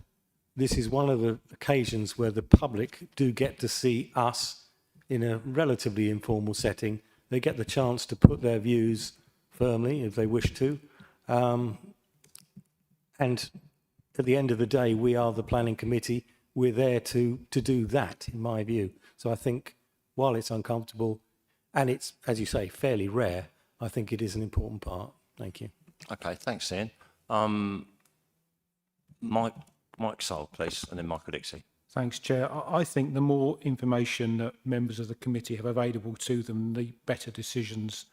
this is one of the occasions where the public do get to see us in a relatively informal setting. They get the chance to put their views firmly if they wish to. And at the end of the day, we are the planning committee. We're there to do that, in my view. So I think while it's uncomfortable and it's, as you say, fairly rare, I think it is an important part. Thank you. Okay, thanks, Ian. Mike Soul, please, and then Michael Dixie. Thanks, Chair. I think the more information that members of the committee have available to them, the better decisions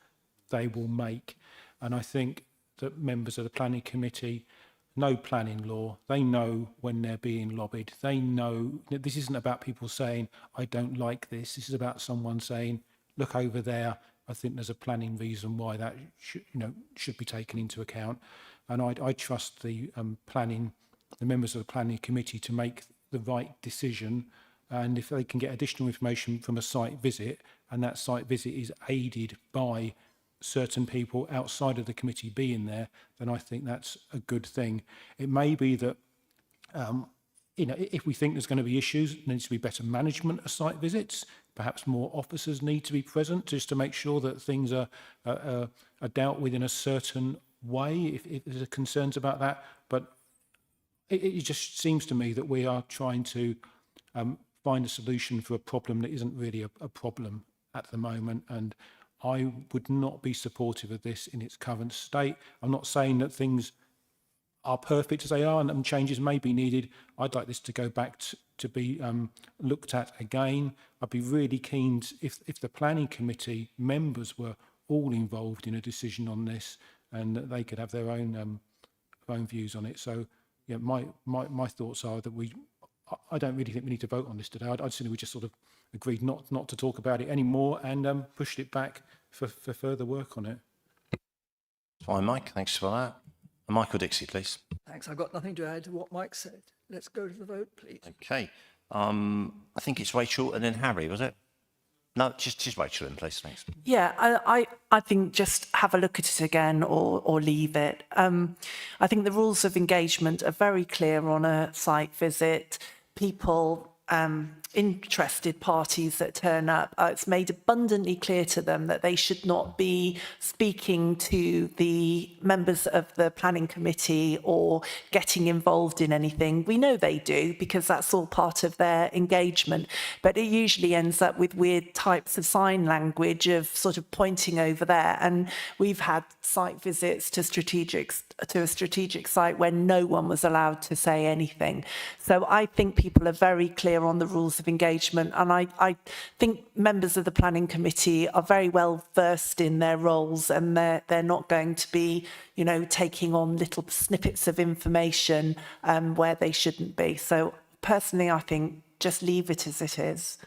they will make. And I think that members of the planning committee know planning law. They know when they're being lobbied. They know that this isn't about people saying, I don't like this. This is about someone saying, look over there. I think there's a planning reason why that should be taken into account. And I trust the members of the planning committee to make the right decision. And if they can get additional information from a site visit, and that site visit is aided by certain people outside of the committee being there, then I think that's a good thing. It may be that, if we think there's going to be issues, there needs to be better management of site visits. Perhaps more officers need to be present just to make sure that things are dealt with in a certain way, if there's concerns about that. But it just seems to me that we are trying to find a solution for a problem that isn't really a problem at the moment. And I would not be supportive of this in its current state. I'm not saying that things are perfect as they are and changes may be needed. I'd like this to go back to be looked at again. I'd be really keen if the planning committee members were all involved in a decision on this, and that they could have their own views on it. So, yeah, my thoughts are that I don't really think we need to vote on this today. I'd say we just sort of agreed not to talk about it anymore and pushed it back for further work on it. Fine, Mike. Thanks for that. And Michael Dixie, please. Thanks. I've got nothing to add to what Mike said. Let's go to the vote, please. Okay. I think it's Rachel and then Harry, was it? No, just Rachel then, please. Thanks. Yeah, I think just have a look at it again or leave it. I think the rules of engagement are very clear on a site visit. People, interested parties that turn up, it's made abundantly clear to them that they should not be speaking to the members of the planning committee or getting involved in anything. We know they do because that's all part of their engagement, but it usually ends up with weird types of sign language of sort of pointing over there. And we've had site visits to a strategic site where no one was allowed to say anything. So I think people are very clear on the rules of engagement, and I think members of the planning committee are very well versed in their roles, and they're not going to be, you know, taking on little snippets of information where they shouldn't be. So personally, I think just leave it as it is.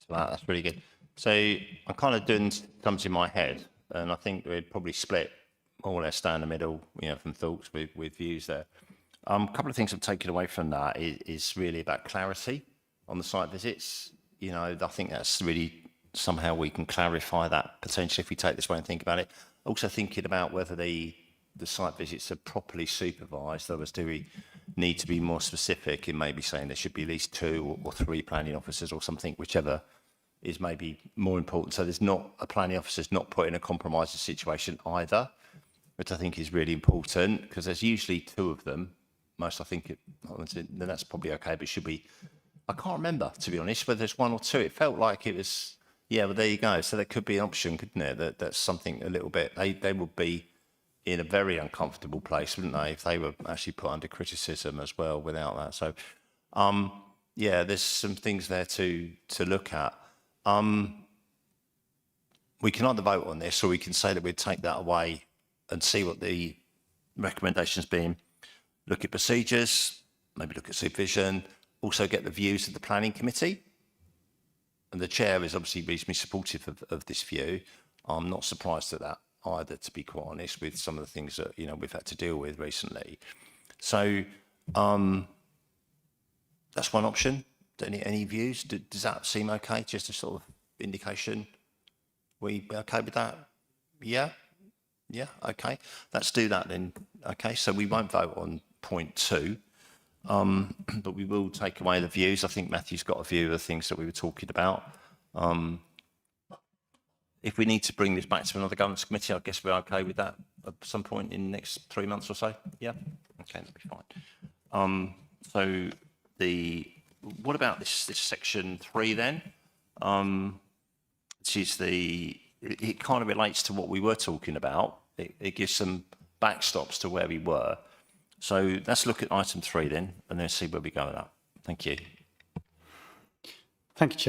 So that's really good. So I'm kind of doing sums in my head, and I think we'd probably split more or less down the middle, you know, from thoughts with views there. A couple of things I've taken away from that is really about clarity on the site visits. You know, I think that's really somehow we can clarify that potentially if we take this way and think about it. Also thinking about whether the site visits are properly supervised. Otherwise, do we need to be more specific in maybe saying there should be at least 2 or 3 planning officers or something, whichever is maybe more important. So there's not a planning officer's not put in a compromising situation either, which I think is really important because there's usually 2 of them. Most, I think, then that's probably okay, but it should be, I can't remember, to be honest, whether there's 1 or 2. It felt like it was, yeah, well, there you go. So there could be an option, couldn't it? That's something a little bit, they would be in a very uncomfortable place, wouldn't they, if they were actually put under criticism as well without that. So, yeah, there's some things there to look at. We can either vote on this or we can say that we'd take that away and see what the recommendations being. Look at procedures, maybe look at supervision, also get the views of the planning committee. And the chair is obviously reasonably supportive of this view. I'm not surprised at that either, to be quite honest, with some of the things that, you know, we've had to deal with recently. So that's one option. Any views? Does that seem okay? Just a sort of indication? We okay with that? Yeah? Yeah, okay. Let's do that then. Okay, so we won't vote on point 2, but we will take away the views. I think Matthew's got a view of the things that we were talking about. If we need to bring this back to another governance committee, I guess we're okay with that at some point in the next 3 months or so. Yeah, okay, that'll be fine. So what about this section 3 then? Which is it kind of relates to what we were talking about. It gives some backstops to where we were. So let's look at item 3 then, and then see where we go with that. Thank you. Thank you,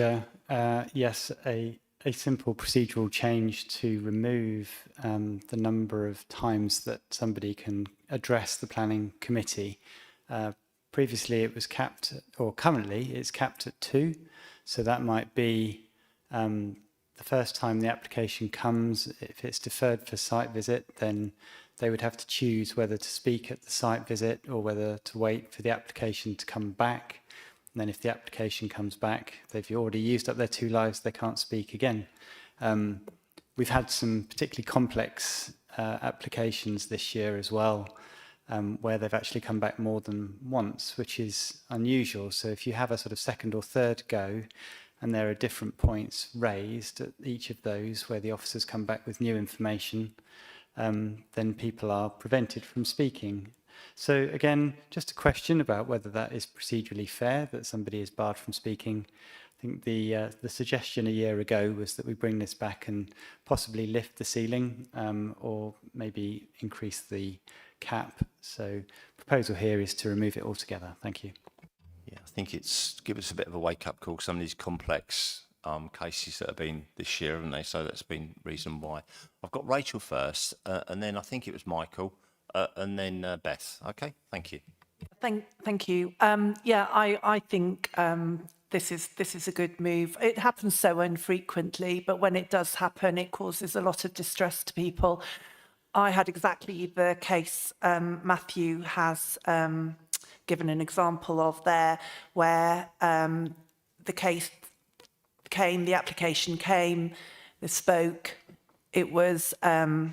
Chair. Yes, a simple procedural change to remove the number of times that somebody can address the planning committee. Previously, it was capped, or currently, it's capped at 2. So that might be the first time the application comes. If it's deferred for site visit, then they would have to choose whether to speak at the site visit or whether to wait for the application to come back. And then if the application comes back, they've already used up their 2 lives, they can't speak again. We've had some particularly complex applications this year as well, where they've actually come back more than once, which is unusual. So if you have a sort of second or third go, and there are different points raised at each of those where the officers come back with new information, then people are prevented from speaking. So again, just a question about whether that is procedurally fair, that somebody is barred from speaking. I think the suggestion a year ago was that we bring this back and possibly lift the ceiling or maybe increase the cap. So proposal here is to remove it altogether. Thank you. Yeah, I think it's give us a bit of a wake-up call. Some of these complex cases that have been this year, haven't they? So that's been reason why. I've got Rachel first, and then I think it was Michael, and then Beth. Okay, thank you. Thank you. Yeah, I think this is a good move. It happens so infrequently, but when it does happen, it causes a lot of distress to people. I had exactly the case Matthew has given an example of there, where the case came, the application came, they spoke. It was, there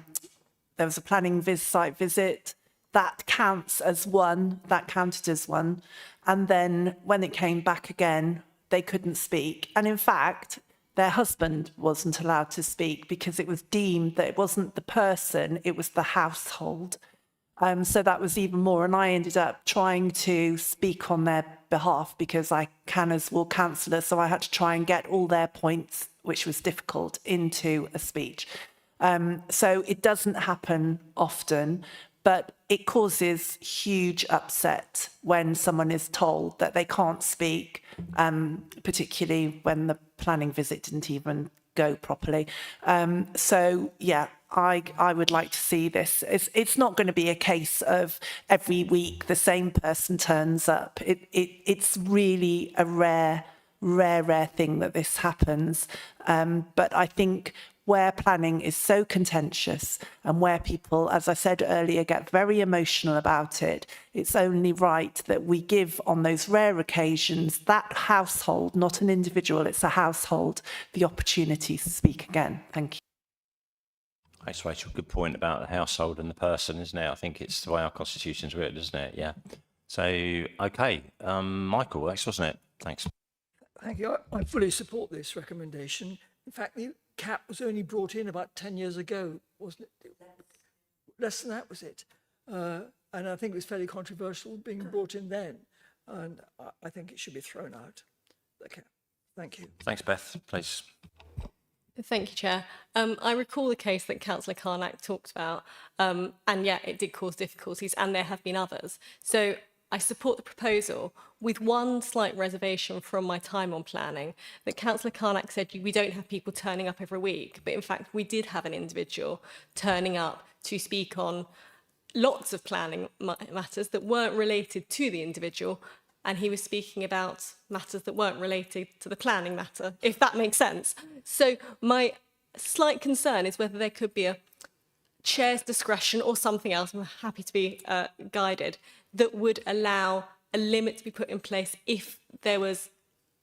was a planning site visit. That counts as one, that counted as one. And then when it came back again, they couldn't speak. And in fact, their husband wasn't allowed to speak because it was deemed that it wasn't the person, it was the household. So that was even more. And I ended up trying to speak on their behalf because I can as ward councillor. So I had to try and get all their points, which was difficult, into a speech. So it doesn't happen often, but it causes huge upset when someone is told that they can't speak, particularly when the planning visit didn't even go properly. So, yeah, I would like to see this. It's not going to be a case of every week the same person turns up. It's really a rare thing that this happens. But I think where planning is so contentious and where people, as I said earlier, get very emotional about it, it's only right that we give, on those rare occasions, that household, not an individual, it's a household, the opportunity to speak again. Thank you. Thanks, Rachel. Good point about the household and the person, isn't it? I think it's the way our constitution's written, isn't it? Yeah. So, okay. Michael, that's wasn't it? Thanks. Thank you. I fully support this recommendation. In fact, the cap was only brought in about 10 years ago, wasn't it? Less than that was it. And I think it was fairly controversial being brought in then. And I think it should be thrown out, the cap. Thank you. Thanks, Beth. Please. Thank you, Chair. I recall the case that Councillor Carnac talked about, and yeah, it did cause difficulties, and there have been others. So I support the proposal with one slight reservation from my time on planning, that Councillor Carnac said we don't have people turning up every week, but in fact we did have an individual turning up to speak on lots of planning matters that weren't related to the individual, and he was speaking about matters that weren't related to the planning matter, if that makes sense. So my slight concern is whether there could be a chair's discretion or something else, I'm happy to be guided, that would allow a limit to be put in place if there was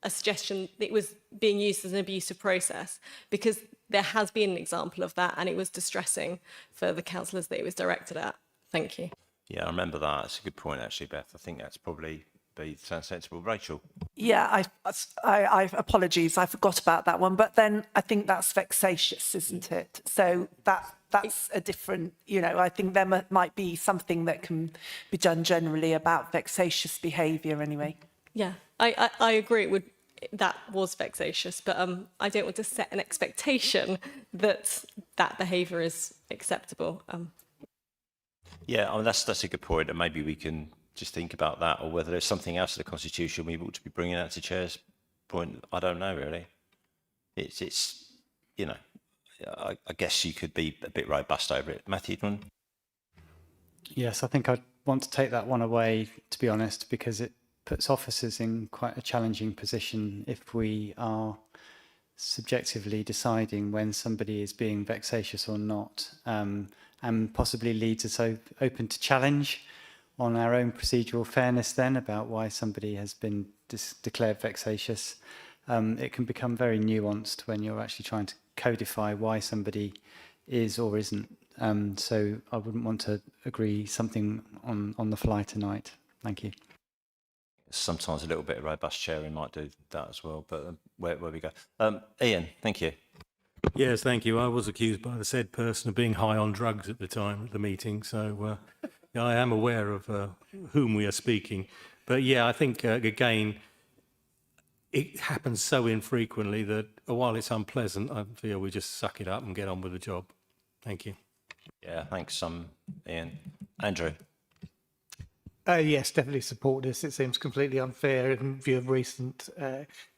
a suggestion that it was being used as an abusive process, because there has been an example of that and it was distressing for the councillors that it was directed at. Thank you. Yeah, I remember that. That's a good point, actually, Beth. I think that's probably sounds sensible. Rachel? Yeah, I apologies, I forgot about that one. But then I think that's vexatious, isn't it? So that's a different, you know, I think there might be something that can be done generally about vexatious behaviour anyway. Yeah, I agree. That was vexatious, but I don't want to set an expectation that that behaviour is acceptable. Yeah, I mean, that's a good point, and maybe we can just think about that, or whether there's something else in the constitution we ought to be bringing out to Chair's point. I don't know, really. It's you know, I guess you could be a bit robust over it. Matthew, do you want? Yes, I think I'd want to take that one away, to be honest, because it puts officers in quite a challenging position if we are subjectively deciding when somebody is being vexatious or not, and possibly leads us open to challenge on our own procedural fairness then about why somebody has been declared vexatious. It can become very nuanced when you're actually trying to codify why somebody is or isn't. So I wouldn't want to agree something on the fly tonight. Thank you. Sometimes a little bit of robust chairing might do that as well, but where we go. Ian, thank you. Yes, thank you. I was accused by the said person of being high on drugs at the time of the meeting, so I am aware of whom we are speaking. But yeah, I think, again, it happens so infrequently that while it's unpleasant, I feel we just suck it up and get on with the job. Thank you. Yeah, thanks, Ian. Andrew? Yes, definitely support this. It seems completely unfair in view of recent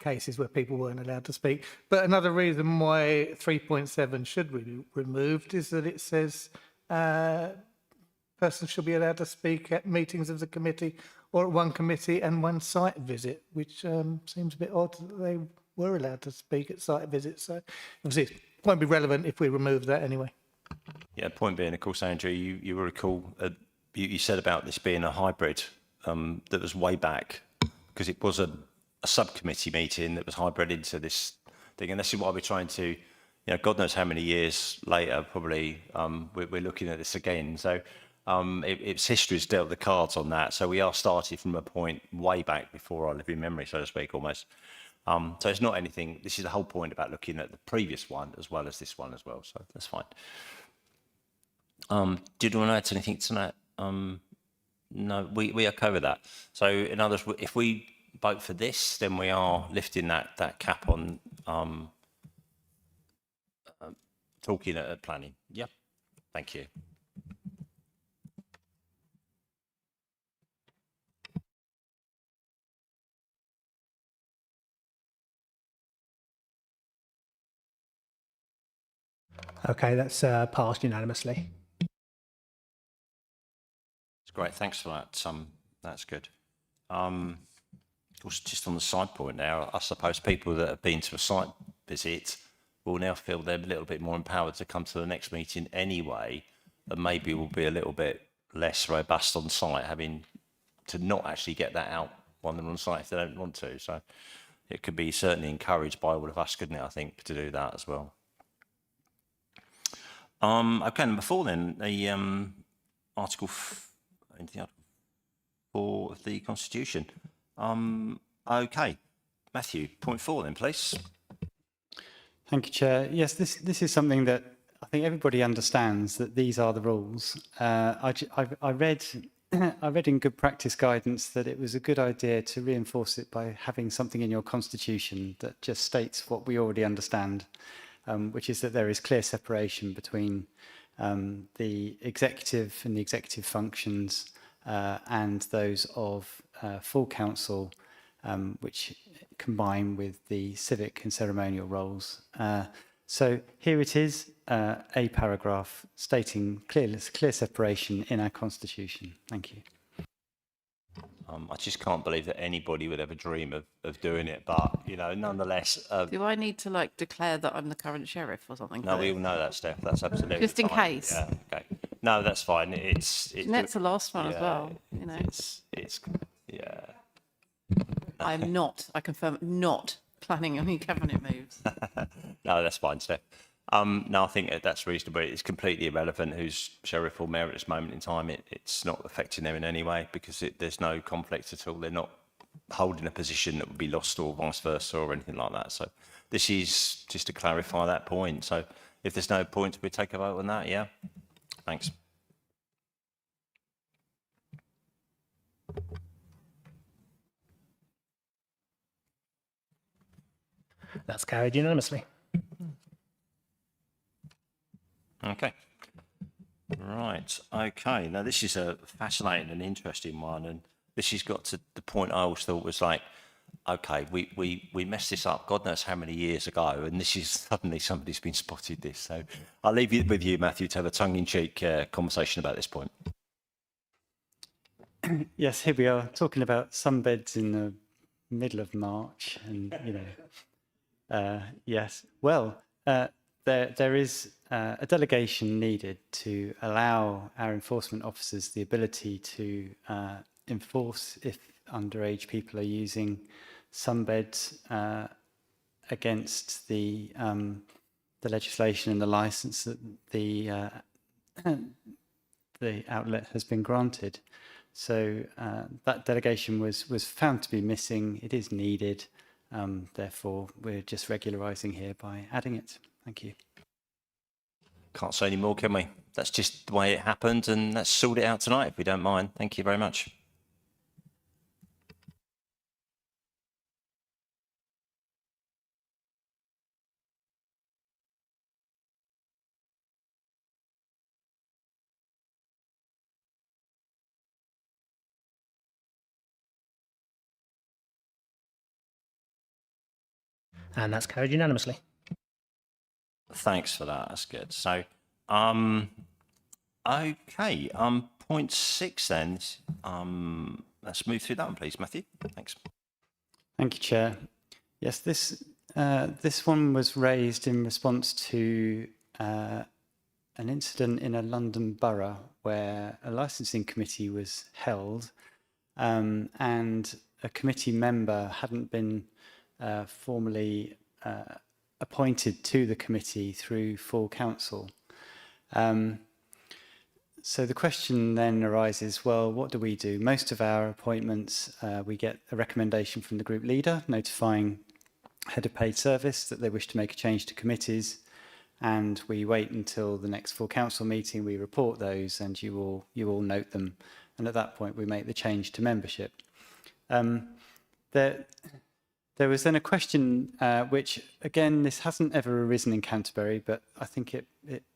cases where people weren't allowed to speak. But another reason why 3.7 should be removed is that it says persons should be allowed to speak at meetings of the committee or at one committee and one site visit, which seems a bit odd that they were allowed to speak at site visits. So obviously it won't be relevant if we remove that anyway. Yeah, point being, of course, Andrew, you will recall you said about this being a hybrid that was way back, because it was a subcommittee meeting that was hybrid into this thing. And this is why we're trying to, God knows how many years later, probably we're looking at this again. So it's history's dealt the cards on that. So we are starting from a point way back before our living memory, so to speak, almost. So it's not anything. This is the whole point about looking at the previous one as well as this one as well. So that's fine. Did you want to add anything to that? No, we okay with that. So in other words, if we vote for this, then we are lifting that cap on talking at planning. Yeah, thank you. Okay, that's passed unanimously. Great, thanks for that. That's good. Also, just on the side point now, I suppose people that have been to a site visit will now feel they're a little bit more empowered to come to the next meeting anyway, and maybe will be a little bit less robust on site, having to not actually get that out when they're on site if they don't want to. So it could be certainly encouraged by all of us, couldn't it, I think, to do that as well. Okay, number 4 then, the Article 4 of the Constitution. Okay, Matthew, point 4 then, please. Thank you, Chair. Yes, this is something that I think everybody understands, that these are the rules. I read I read in good practice guidance that it was a good idea to reinforce it by having something in your constitution that just states what we already understand, which is that there is clear separation between the executive and the executive functions and those of full council, which combine with the civic and ceremonial roles. So here it is, a paragraph stating clear separation in our constitution. Thank you. I just can't believe that anybody would ever dream of doing it, but, you know, nonetheless... Do I need to, like, declare that I'm the current sheriff or something? No, we all know that, Steph. That's absolutely Just in fine. case. Yeah, okay. No, that's fine. That's the last one as well, you know. Yeah. I'm not, I confirm, not planning any cabinet moves. No, that's fine, Steph. No, I think that's reasonable. It's completely irrelevant who's sheriff or mayor at this moment in time. It's not affecting them in any way because there's no conflict at all. They're not holding a position that would be lost or vice versa or anything like that. So this is just to clarify that point. So if there's no point, we take a vote on that, yeah? Thanks. That's carried unanimously. Okay. Right. Okay. Now, this is a fascinating and interesting one. And this has got to the point I always thought was like, okay, we messed this up God knows how many years ago. And this is suddenly somebody's been spotted this. So I'll leave it with you, Matthew, to have a tongue-in-cheek conversation about this point. Yes, here we are talking about sunbeds in the middle of March. And, you know, yes. Well, there is a delegation needed to allow our enforcement officers the ability to enforce if underage people are using sunbeds against the legislation and the license that the outlet has been granted. So that delegation was found to be missing. It is needed. Therefore, we're just regularising here by adding it. Thank you. Can't say any more, can we? That's just the way it happened, and let's sort it out tonight if we don't mind. Thank you very much. And that's carried unanimously. Thanks for that. That's good. So, okay. Point 6 then. Let's move through that one, please, Matthew. Thanks. Thank you, Chair. Yes, this one was raised in response to an incident in a London borough where a licensing committee was held, and a committee member hadn't been formally appointed to the committee through full council. So the question then arises, well, what do we do? Most of our appointments, we get a recommendation from the group leader notifying head of paid service that they wish to make a change to committees, and we wait until the next full council meeting, we report those, and you all note them, and at that point we make the change to membership. There was then a question which, again, this hasn't ever arisen in Canterbury, but I think it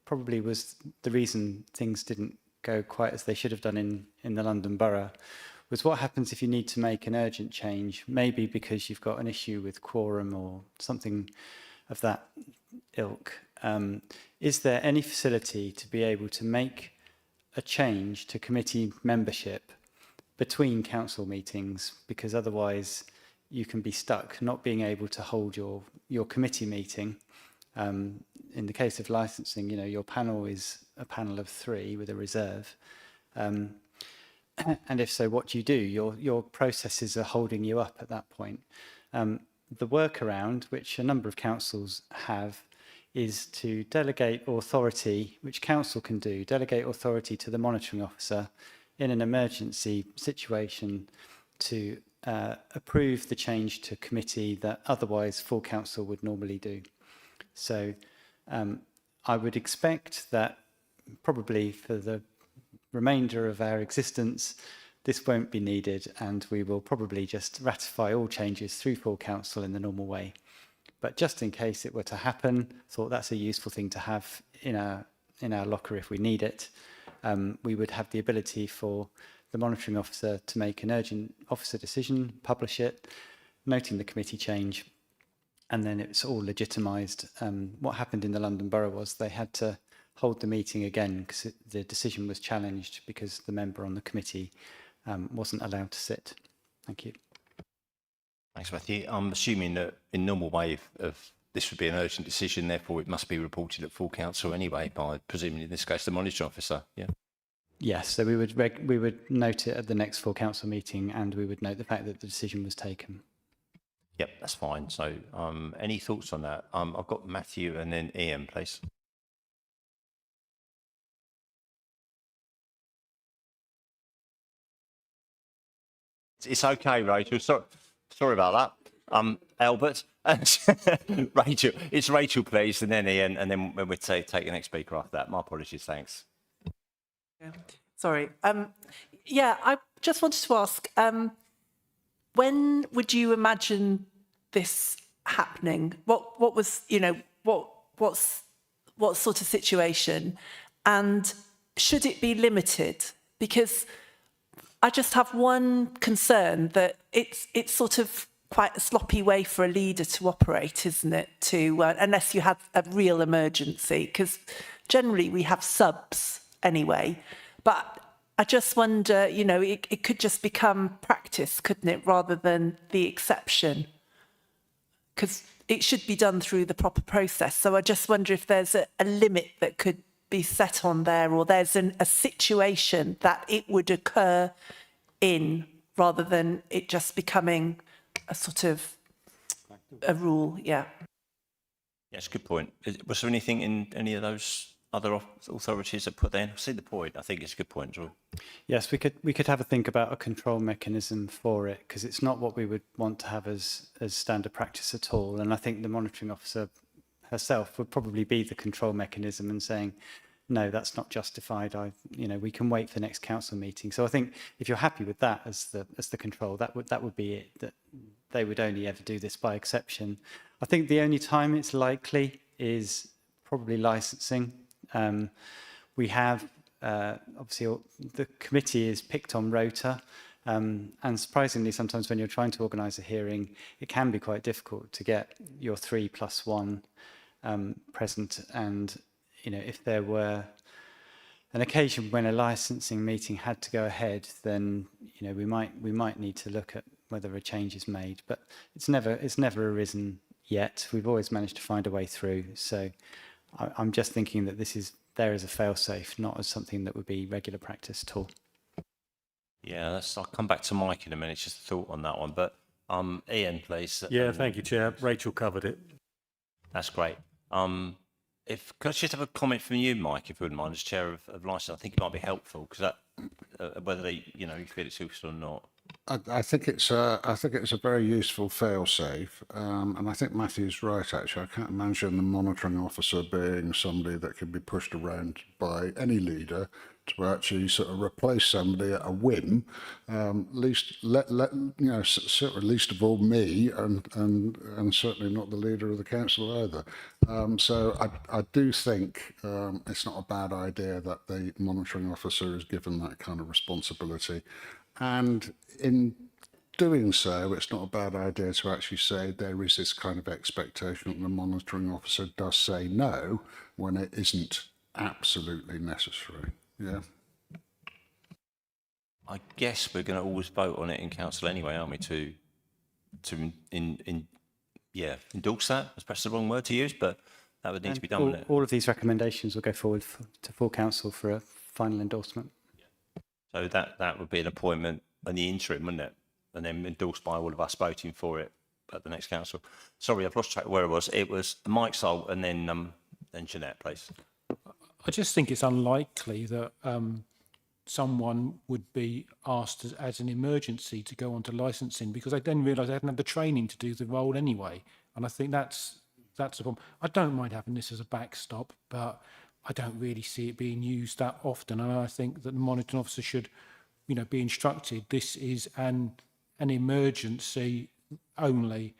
probably was the reason things didn't go quite as they should have done in the London Borough, was what happens if you need to make an urgent change, maybe because you've got an issue with quorum or something of that ilk. Is there any facility to be able to make a change to committee membership between council meetings? Because otherwise you can be stuck not being able to hold your committee meeting. In the case of licensing, your panel is a panel of 3 with a reserve. And if so, what do you do? Your processes are holding you up at that point. The workaround, which a number of councils have, is to delegate authority, which council can do, delegate authority to the monitoring officer in an emergency situation to approve the change to committee that otherwise full council would normally do. So I would expect that probably for the remainder of our existence, this won't be needed, and we will probably just ratify all changes through full council in the normal way. But just in case it were to happen, thought that's a useful thing to have in our locker if we need it. We would have the ability for the monitoring officer to make an urgent officer decision, publish it, noting the committee change, and then it's all legitimised. What happened in the London Borough was they had to hold the meeting again because the decision was challenged because the member on the committee wasn't allowed to sit. Thank you. Thanks, Matthew. I'm assuming that in normal way of this would be an urgent decision, therefore it must be reported at full council anyway by, presumably in this case, the monitoring officer, yeah? Yes, so we would note it at the next full council meeting, and we would note the fact that the decision was taken. Yep, that's fine. So any thoughts on that? I've got Matthew and then Ian, please. It's okay, Rachel. Sorry about that. Albert, Rachel. It's Rachel, please, and then Ian, and then we'll take the next speaker after that. My apologies. Thanks. Yeah. Sorry. Yeah, I just wanted to ask, when would you imagine this happening? What was, what sort of situation? And should it be limited? Because I just have one concern that it's sort of quite a sloppy way for a leader to operate, isn't it? Unless you have a real emergency, because generally we have subs anyway. But I just wonder, it could just become practice, couldn't it, rather than the exception? Because it should be done through the proper process. So I just wonder if there's a limit that could be set on there, or there's a situation that it would occur in, rather than it just becoming a sort of a rule. Yeah. Yes, good point. Was there anything in any of those other authorities that put there? I see the point. I think it's a good point, Joy. Yes, we could have a think about a control mechanism for it, because it's not what we would want to have as standard practice at all. And I think the monitoring officer herself would probably be the control mechanism and saying, no, that's not justified. We can wait for the next council meeting. So I think if you're happy with that as the control, that would be it. That they would only ever do this by exception. I think the only time it's likely is probably licensing. We have obviously the committee is picked on rota, and surprisingly, sometimes when you're trying to organise a hearing, it can be quite difficult to get your 3+1 present. And if there were an occasion when a licensing meeting had to go ahead, then we might need to look at whether a change is made. But it's never arisen yet. We've always managed to find a way through. So I'm just thinking that this is there as a fail-safe, not as something that would be regular practice at all. Yeah, I'll come back to Mike in a minute, just a thought on that one. But Ian, please. Yeah, thank you, Chair. Rachel covered it. That's great. Could I just have a comment from you, Mike, if you wouldn't mind, as chair of licence? I think it might be helpful because that, whether they, you feel it's useful or not. I think it's a very useful fail-safe, and I think Matthew's right. Actually, I can't imagine the monitoring officer being somebody that can be pushed around by any leader to actually sort of replace somebody at a whim. Certainly least of all me, and certainly not the leader of the council either. So I do think it's not a bad idea that the monitoring officer is given that kind of responsibility. And in doing so, it's not a bad idea to actually say there is this kind of expectation that the monitoring officer does say no when it isn't absolutely necessary. Yeah. I guess we're going to always vote on it in council anyway, aren't we? To endorse that. That's perhaps the wrong word to use, but that would need to be done. Wouldn't it? All of these recommendations will go forward to full council for a final endorsement. So that would be an appointment in the interim, wouldn't it? And then endorsed by all of us voting for it at the next council. Sorry, I've lost track of where it was. It was Mike Salt and then Jeanette, please. I just think it's unlikely that someone would be asked as an emergency to go on to licensing because they then realise they hadn't had the training to do the role anyway. And I think that's the problem. I don't mind having this as a backstop, but I don't really see it being used that often. And I think that the monitoring officer should, be instructed this is an emergency only,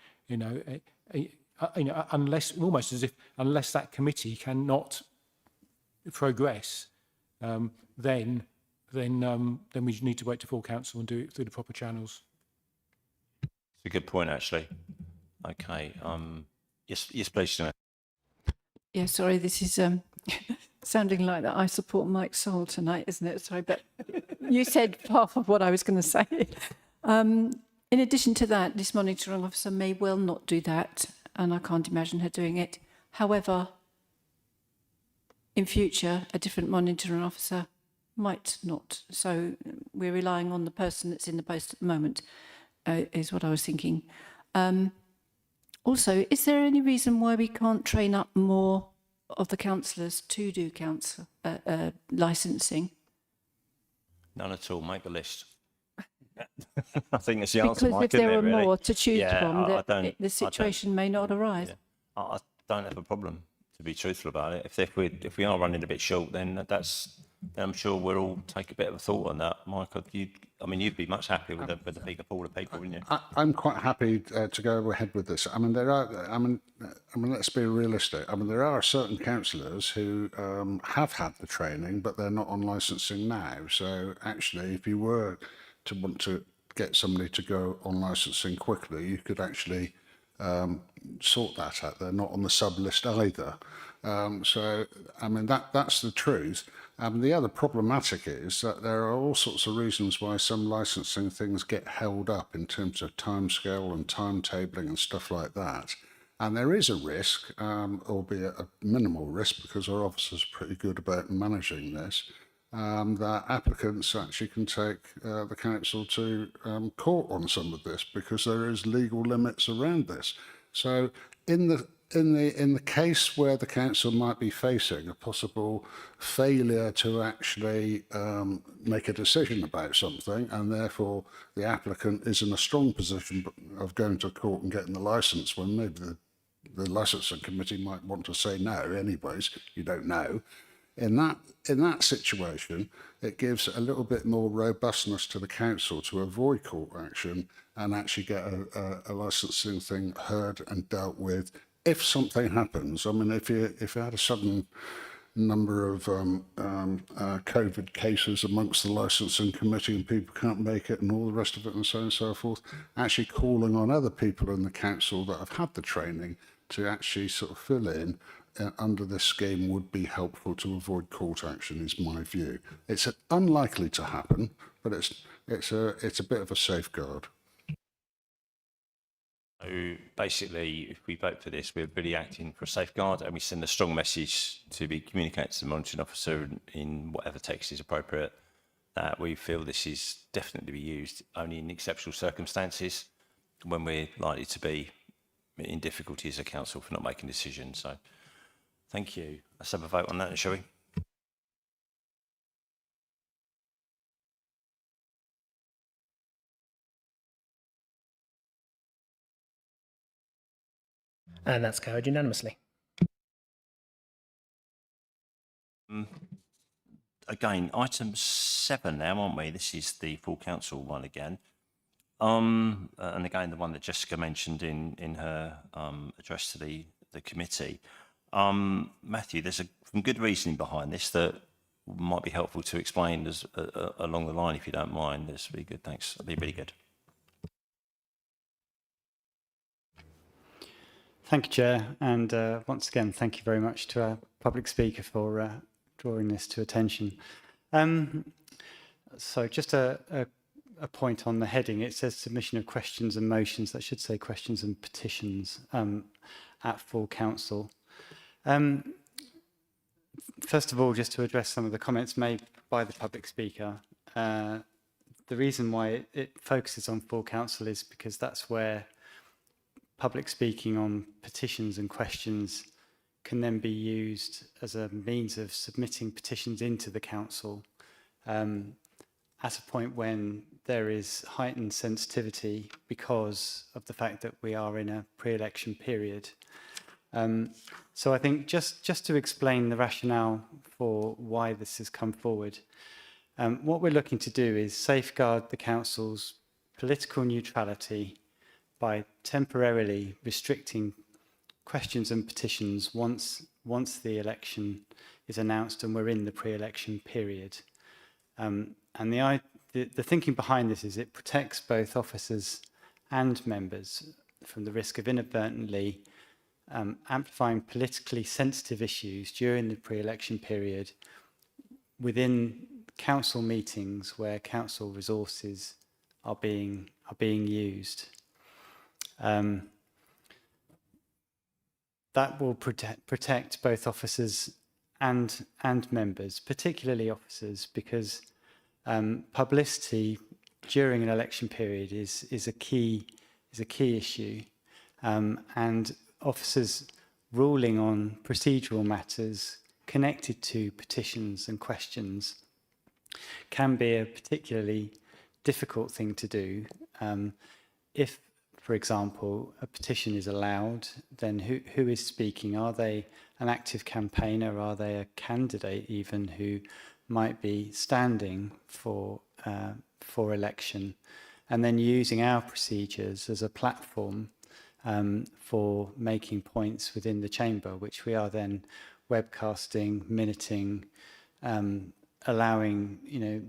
unless almost as if unless that committee cannot progress, then we need to wait to full council and do it through the proper channels. It's a good point, actually. Okay. Yes, please, Jeanette. Yeah, sorry, this is sounding like that I support Mike Saul tonight, isn't it? Sorry, but you said half of what I was going to say. In addition to that, this monitoring officer may well not do that, and I can't imagine her doing it. However, in future, a different monitoring officer might not. So we're relying on the person that's in the post at the moment, is what I was thinking. Also, is there any reason why we can't train up more of the councillors to do council licensing? None at all. Make a list. I think that's the answer, Because Mike, if there isn't were it, really? more to choose from, I the situation may not arise. I don't have a problem, to be truthful about it. If we are running a bit short, then I'm sure we'll all take a bit of a thought on that. Michael, you'd be much happier with the bigger pool of people, wouldn't you? I'm quite happy to go ahead with this. Let's be realistic. There are certain councillors who have had the training, but they're not on licensing now. So actually, if you were to want to get somebody to go on licensing quickly, you could actually sort that out. They're not on the sub list either. That's the truth. The other problematic is that there are all sorts of reasons why some licensing things get held up in terms of timescale and timetabling and stuff like that. And there is a risk, albeit a minimal risk, because our officers are pretty good about managing this, that applicants actually can take the council to court on some of this because there is legal limits around this. So in the case where the council might be facing a possible failure to actually make a decision about something, and therefore the applicant is in a strong position of going to court and getting the licence when maybe the licensing committee might want to say no anyways, you don't know. In that situation, it gives a little bit more robustness to the council to avoid court action and actually get a licensing thing heard and dealt with. If something happens, if you had a sudden number of COVID cases amongst the licensing committee and people can't make it and all the rest of it and so on and so forth, actually calling on other people in the council that have had the training to actually sort of fill in under this scheme would be helpful to avoid court action, is my view. It's unlikely to happen, but it's a bit of a safeguard. So basically, if we vote for this, we're really acting for a safeguard, and we send a strong message to be communicated to the monitoring officer in whatever text is appropriate, that we feel this is definitely to be used only in exceptional circumstances when we're likely to be in difficulty as a council for not making decisions. So thank you. Let's have a vote on that, shall we? And that's carried unanimously. Again, item 7 now, aren't we? This is the full council one again. And again, the one that Jessica mentioned in her address to the committee. Matthew, there's some good reasoning behind this that might be helpful to explain as along the line, if you don't mind. This would be good. Thanks. That'd be really good. Thank you, Chair. And once again, thank you very much to our public speaker for drawing this to attention. So just a point on the heading. It says submission of questions and motions. That should say questions and petitions at full council. First of all, just to address some of the comments made by the public speaker, the reason why it focuses on full council is because that's where public speaking on petitions and questions can then be used as a means of submitting petitions into the council at a point when there is heightened sensitivity because of the fact that we are in a pre-election period. So I think just to explain the rationale for why this has come forward, what we're looking to do is safeguard the council's political neutrality by temporarily restricting questions and petitions once the election is announced and we're in the pre-election period. And the thinking behind this is it protects both officers and members from the risk of inadvertently amplifying politically sensitive issues during the pre-election period within council meetings where council resources are being used. That will protect both officers and members, particularly officers, because publicity during an election period is a key issue, and officers ruling on procedural matters connected to petitions and questions can be a particularly difficult thing to do. If, for example, a petition is allowed, then who is speaking? Are they an active campaigner? Are they a candidate even who might be standing for election? And then using our procedures as a platform for making points within the chamber, which we are then webcasting, minuting, allowing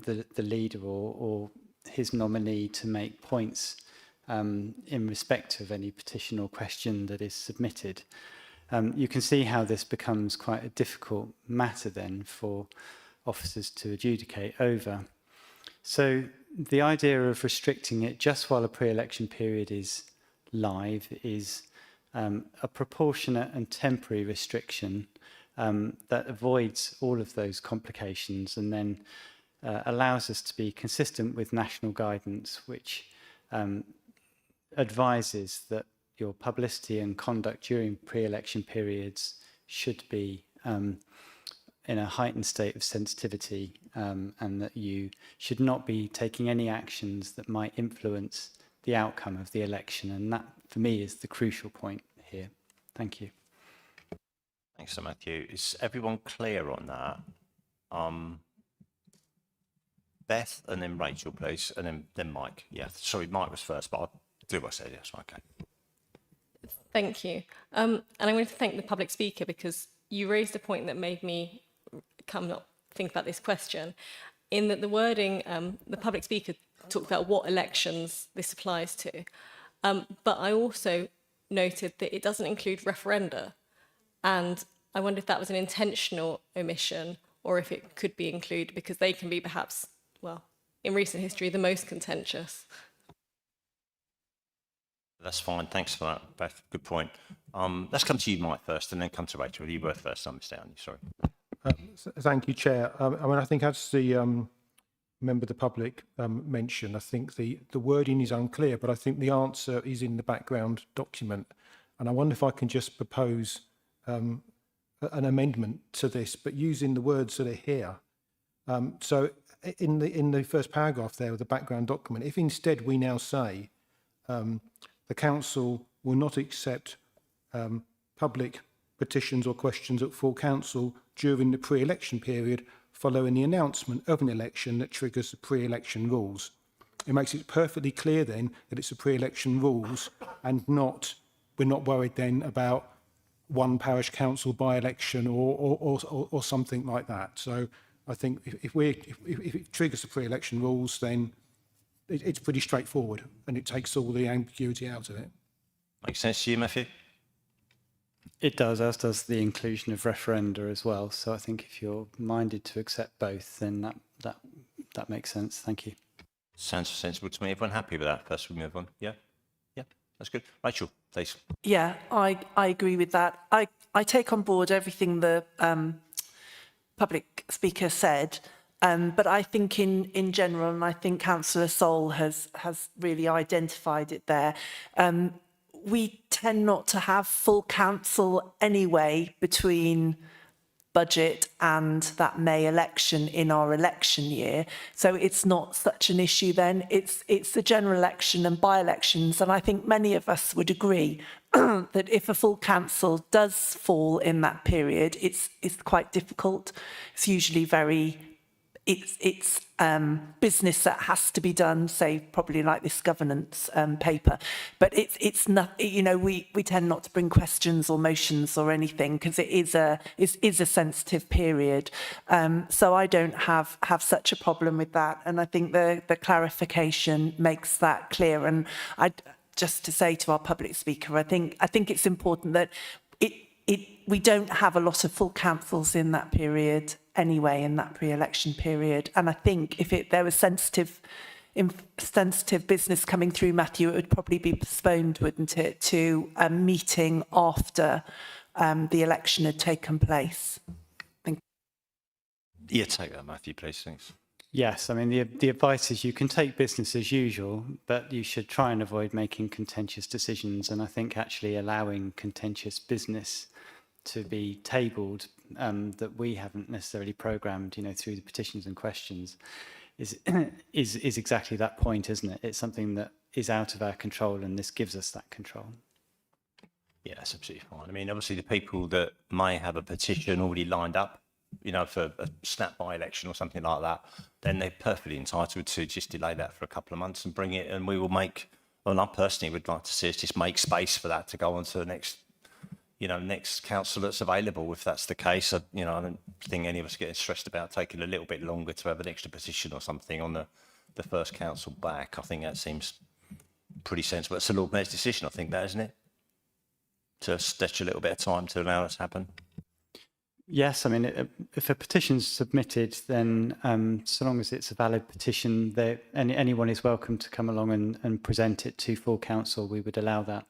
the leader or his nominee to make points in respect of any petition or question that is submitted. You can see how this becomes quite a difficult matter then for officers to adjudicate over. So the idea of restricting it just while a pre-election period is live is a proportionate and temporary restriction that avoids all of those complications and then allows us to be consistent with national guidance, which advises that your publicity and conduct during pre-election periods should be in a heightened state of sensitivity, and that you should not be taking any actions that might influence the outcome of the election. And that, for me, is the crucial point here. Thank you. Thanks, Sir Matthew. Is everyone clear on that? Beth and then Rachel, please, and then Mike. Yeah, sorry, Mike was first, but I'll do what I said. Yes, okay. Thank you. And I want to thank the public speaker because you raised a point that made me think about this question, in that the wording, the public speaker talked about what elections this applies to, but I also noted that it doesn't include referenda, and I wonder if that was an intentional omission or if it could be included because they can be perhaps, well, in recent history, the most contentious. That's fine. Thanks for that, Beth. Good point. Let's come to you, Mike, first, and then come to Rachel. You were first, I missed out on you. Sorry. Thank you, Chair. I mean, I think as the member of the public mentioned, I think the wording is unclear, but I think the answer is in the background document. And I wonder if I can just propose an amendment to this, but using the words that are here. So in the first paragraph there of the background document, if instead we now say the council will not accept public petitions or questions at full council during the pre-election period following the announcement of an election that triggers the pre-election rules. It makes it perfectly clear then that it's the pre-election rules and we're not worried then about one parish council by-election or something like that. So I think if it triggers the pre-election rules, then it's pretty straightforward and it takes all the ambiguity out of it. Makes sense to you, Matthew? It does, as does the inclusion of referenda as well. So I think if you're minded to accept both, then that makes sense. Thank you. Sounds sensible to me. Everyone happy with that? First we move on. Yeah? Yeah, that's good. Rachel, please. Yeah, I agree with that. I take on board everything the public speaker said, but I think in general, and I think Councillor Sol has really identified it there, we tend not to have full council anyway between budget and that May election in our election year. So it's not such an issue then. It's the general election and by-elections. And I think many of us would agree that if a full council does fall in that period, it's quite difficult. It's usually it's business that has to be done, say probably like this governance paper, but it's not, you know, we tend not to bring questions or motions or anything because it is a sensitive period. So I don't have such a problem with that, and I think the clarification makes that clear. And just to say to our public speaker, I think it's important that we don't have a lot of full councils in that period anyway, in that pre-election period. And I think if there was sensitive business coming through, Matthew, it would probably be postponed, wouldn't it, to a meeting after the election had taken place. Yeah, take that, Matthew, please. Thanks. Yes, I mean, the advice is you can take business as usual, but you should try and avoid making contentious decisions. And I think actually allowing contentious business to be tabled that we haven't necessarily programmed, you know, through the petitions and questions is exactly that point, isn't it? It's something that is out of our control, and this gives us that control. Yeah, that's absolutely fine. I mean, obviously the people that may have a petition already lined up, you know, for a snap by-election or something like that, then they're perfectly entitled to just delay that for a couple of months and bring it, and we will make, well, I personally would like to see us just make space for that to go on to the next, you know, next council that's available, if that's the case. You know, I don't think any of us are getting stressed about taking a little bit longer to have an extra petition or something on the first council back. I think that seems pretty sensible. It's a Lord Mayor's decision, I think, that, isn't it? To stretch a little bit of time to allow that to happen. Yes, I mean, if a petition's submitted, then so long as it's a valid petition, anyone is welcome to come along and present it to full council. We would allow that.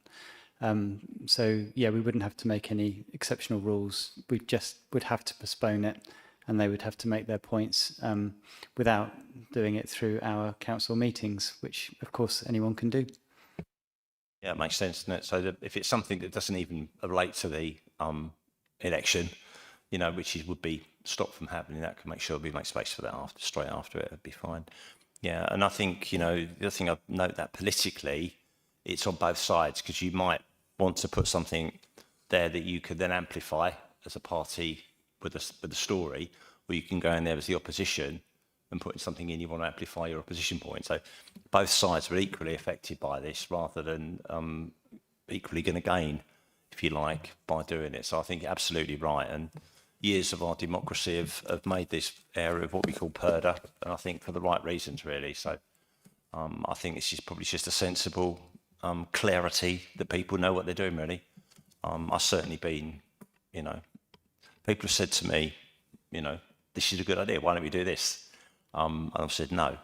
So, yeah, we wouldn't have to make any exceptional rules. We just would have to postpone it, and they would have to make their points without doing it through our council meetings, which, of course, anyone can do. Yeah, it makes sense, doesn't it? So that if it's something that doesn't even relate to the election, you know, which would be stopped from happening, that can make sure we make space for that straight after it. It'd be fine. Yeah, and I think, you know, the other thing I'd note that politically, it's on both sides, because you might want to put something there that you could then amplify as a party with the story, or you can go in there as the opposition and putting something in you want to amplify your opposition point. So both sides are equally affected by this, rather than equally going to gain, if you like, by doing it. So I think you're absolutely right. And years of our democracy have made this area of what we call purdah, and I think for the right reasons, really. So I think this is probably just a sensible clarity that people know what they're doing, really. I've certainly been, you know, people have said to me, you know, this is a good idea, why don't we do this? And I've said no.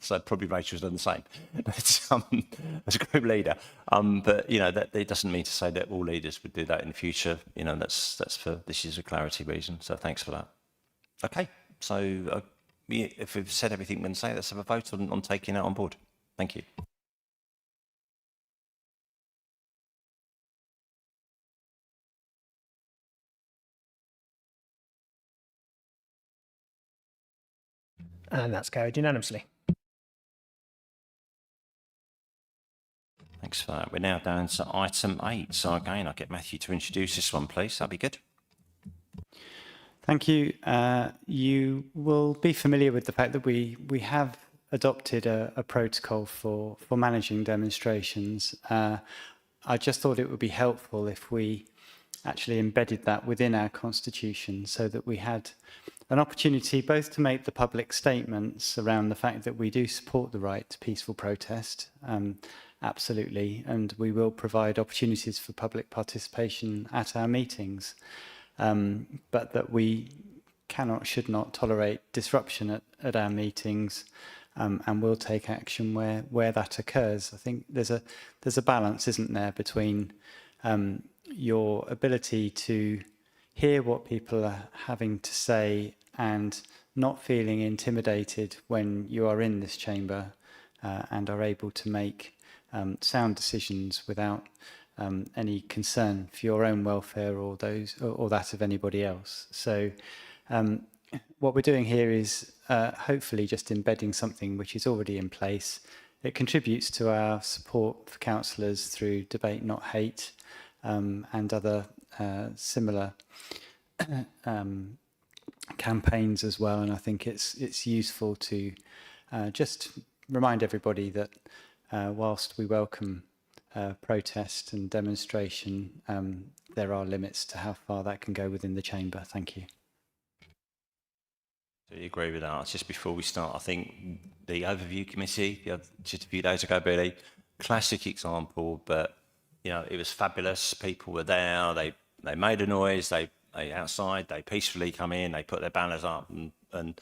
So probably Rachel's done the same as a group leader. But, you know, that it doesn't mean to say that all leaders would do that in the future. You know, this is a clarity reason. So thanks for that. Okay, so if we've said everything we can say, let's have a vote on taking that on board. Thank you. And that's carried unanimously. Thanks for that. We're now down to item 8. So again, I'll get Matthew to introduce this one, please. That'd be good. Thank you. You will be familiar with the fact that we have adopted a protocol for managing demonstrations. I just thought it would be helpful if we actually embedded that within our constitution so that we had an opportunity both to make the public statements around the fact that we do support the right to peaceful protest, absolutely, and we will provide opportunities for public participation at our meetings, but that we cannot, should not tolerate disruption at our meetings, and will take action where that occurs. I think there's a balance, isn't there, between your ability to hear what people are having to say and not feeling intimidated when you are in this chamber and are able to make sound decisions without any concern for your own welfare or that of anybody else. So what we're doing here is hopefully just embedding something which is already in place. It contributes to our support for councillors through Debate Not Hate and other similar campaigns as well. And I think it's useful to just remind everybody that whilst we welcome protest and demonstration, there are limits to how far that can go within the chamber. Thank you. Do you agree with that? Just before we start, I think the overview committee just a few days ago, Billy, classic example, but you know, it was fabulous. People were there, they made a noise, they outside, they peacefully come in, they put their banners up, and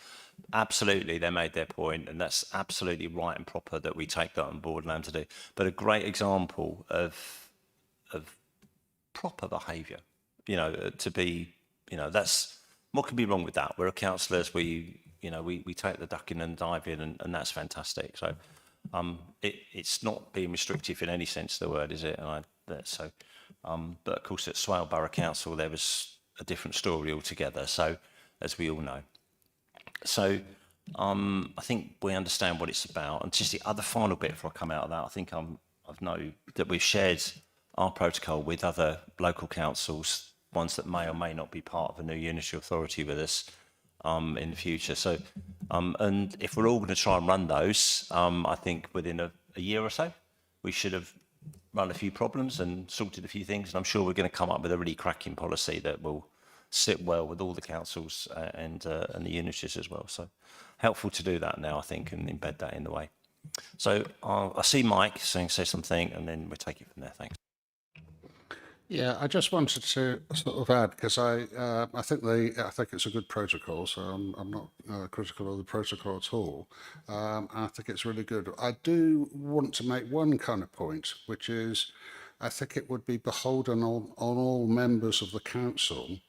absolutely they made their point, and that's absolutely right and proper that we take that on board and to do. But a great example of proper behaviour, you know, to be, you know, that's what could be wrong with that. We're councillors, we take the ducking and diving, and that's fantastic. So it's not being restrictive in any sense of the word, is it? But of course at Swale Borough Council there was a different story altogether, so as we all know. So I think we understand what it's about. And just the other final bit before I come out of that, I think I've known that we've shared our protocol with other local councils, ones that may or may not be part of a new unitary authority with us in the future. So, and if we're all going to try and run those, I think within a year or so, we should have run a few problems and sorted a few things. And I'm sure we're going to come up with a really cracking policy that will sit well with all the councils and the unitaries as well. So helpful to do that now, I think, and embed that in the way. So I see Mike saying say something, and then we'll take it from there. Thanks. Yeah, I just wanted to sort of add, because I think it's a good protocol, so I'm not critical of the protocol at all. I think it's really good. I do want to make one kind of point, which is I think it would be beholden on all members of the council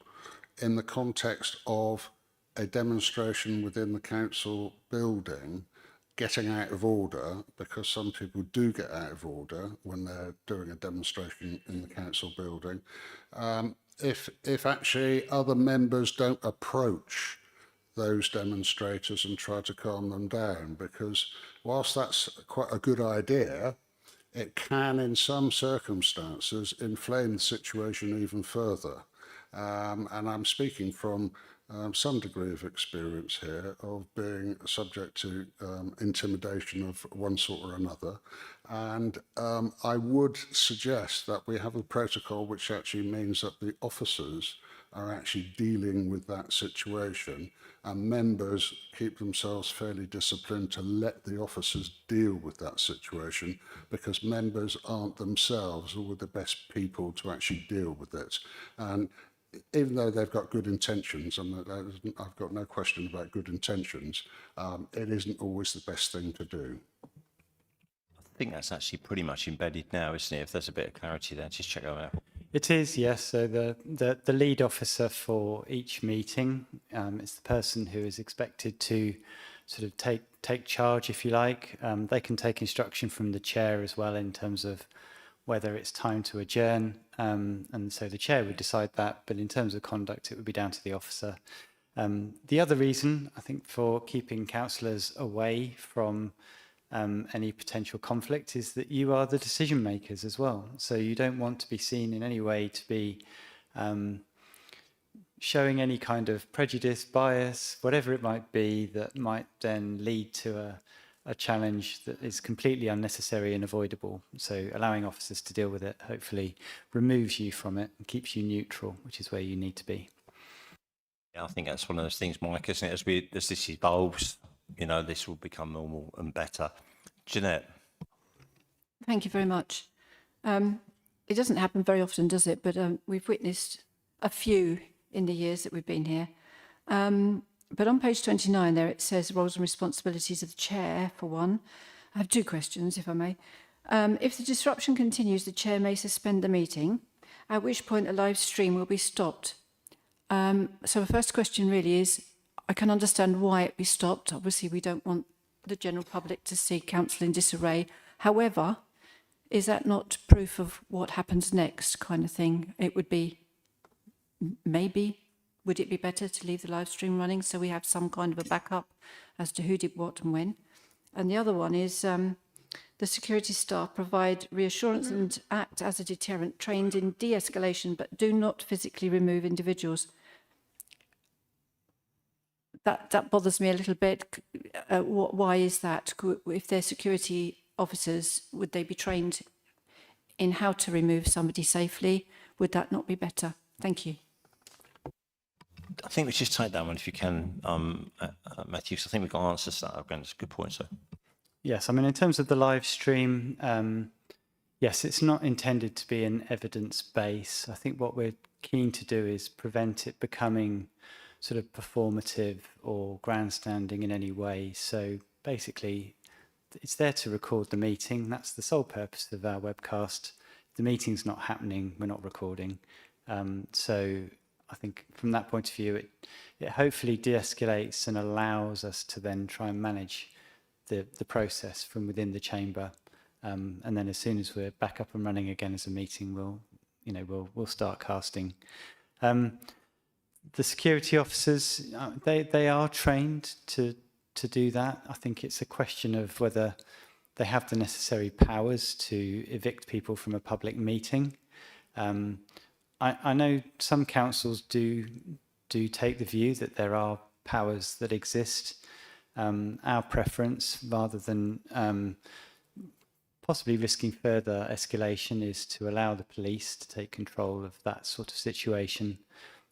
in the context of a demonstration within the council building getting out of order, because some people do get out of order when they're doing a demonstration in the council building. If actually other members don't approach those demonstrators and try to calm them down, because whilst that's quite a good idea, it can in some circumstances inflame the situation even further. And I'm speaking from some degree of experience here of being subject to intimidation of one sort or another. And I would suggest that we have a protocol which actually means that the officers are actually dealing with that situation, and members keep themselves fairly disciplined to let the officers deal with that situation, because members aren't themselves always the best people to actually deal with it. And even though they've got good intentions, and I've got no question about good intentions, it isn't always the best thing to do. I think that's actually pretty much embedded now, isn't it? If there's a bit of clarity there, just check that out. It is, yes. So the lead officer for each meeting is the person who is expected to sort of take charge, if you like. They can take instruction from the chair as well in terms of whether it's time to adjourn, and so the chair would decide that, but in terms of conduct it would be down to the officer. The other reason, I think, for keeping councillors away from any potential conflict is that you are the decision makers as well. So you don't want to be seen in any way to be showing any kind of prejudice, bias, whatever it might be, that might then lead to a challenge that is completely unnecessary and avoidable. So allowing officers to deal with it hopefully removes you from it and keeps you neutral, which is where you need to be. Yeah, I think that's one of those things, Mike, isn't it? As this evolves, you know, this will become normal and better. Jeanette. Thank you very much. It doesn't happen very often, does it? But we've witnessed a few in the years that we've been here. But on page 29 there, it says roles and responsibilities of the chair, for one. I have two questions, if I may. If the disruption continues, the chair may suspend the meeting, at which point a live stream will be stopped. So the first question really is, I can understand why it be stopped. Obviously, we don't want the general public to see council in disarray. However, is that not proof of what happens next kind of thing? It would be, maybe, would it be better to leave the live stream running so we have some kind of a backup as to who did what and when? And the other one is the security staff provide reassurance and act as a deterrent, trained in de-escalation, but do not physically remove individuals. That bothers me a little bit. Why is that? If they're security officers, would they be trained in how to remove somebody safely? Would that not be better? Thank you. I think we should just take that one if you can, Matthew. So I think we've got answers to that. Again, it's a good point, sir. Yes, I mean, in terms of the live stream, yes, it's not intended to be an evidence base. I think what we're keen to do is prevent it becoming sort of performative or grandstanding in any way. So basically, it's there to record the meeting. That's the sole purpose of our webcast. The meeting's not happening, we're not recording. So I think from that point of view, it hopefully de-escalates and allows us to then try and manage the process from within the chamber. And then as soon as we're back up and running again as a meeting, we'll start casting. The security officers, they are trained to do that. I think it's a question of whether they have the necessary powers to evict people from a public meeting. I know some councils do take the view that there are powers that exist. Our preference, rather than possibly risking further escalation, is to allow the police to take control of that sort of situation,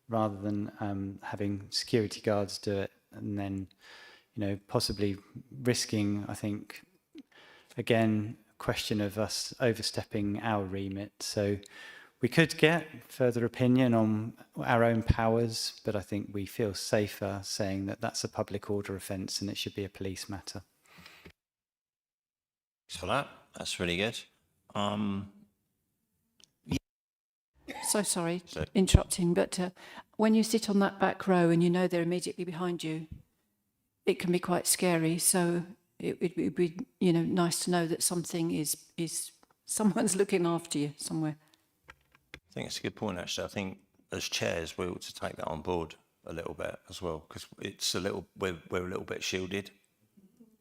rather than having security guards do it and then, possibly risking, I think, again, a question of us overstepping our remit. So we could get further opinion on our own powers, but I think we feel safer saying that that's a public order offence and it should be a police matter. Thanks for that. That's really good. So sorry, interrupting, but when you sit on that back row and you know they're immediately behind you, it can be quite scary. So it would be, nice to know that something is someone's looking after you somewhere. I think it's a good point, actually. I think as chairs, we ought to take that on board a little bit as well, because it's we're a little bit shielded.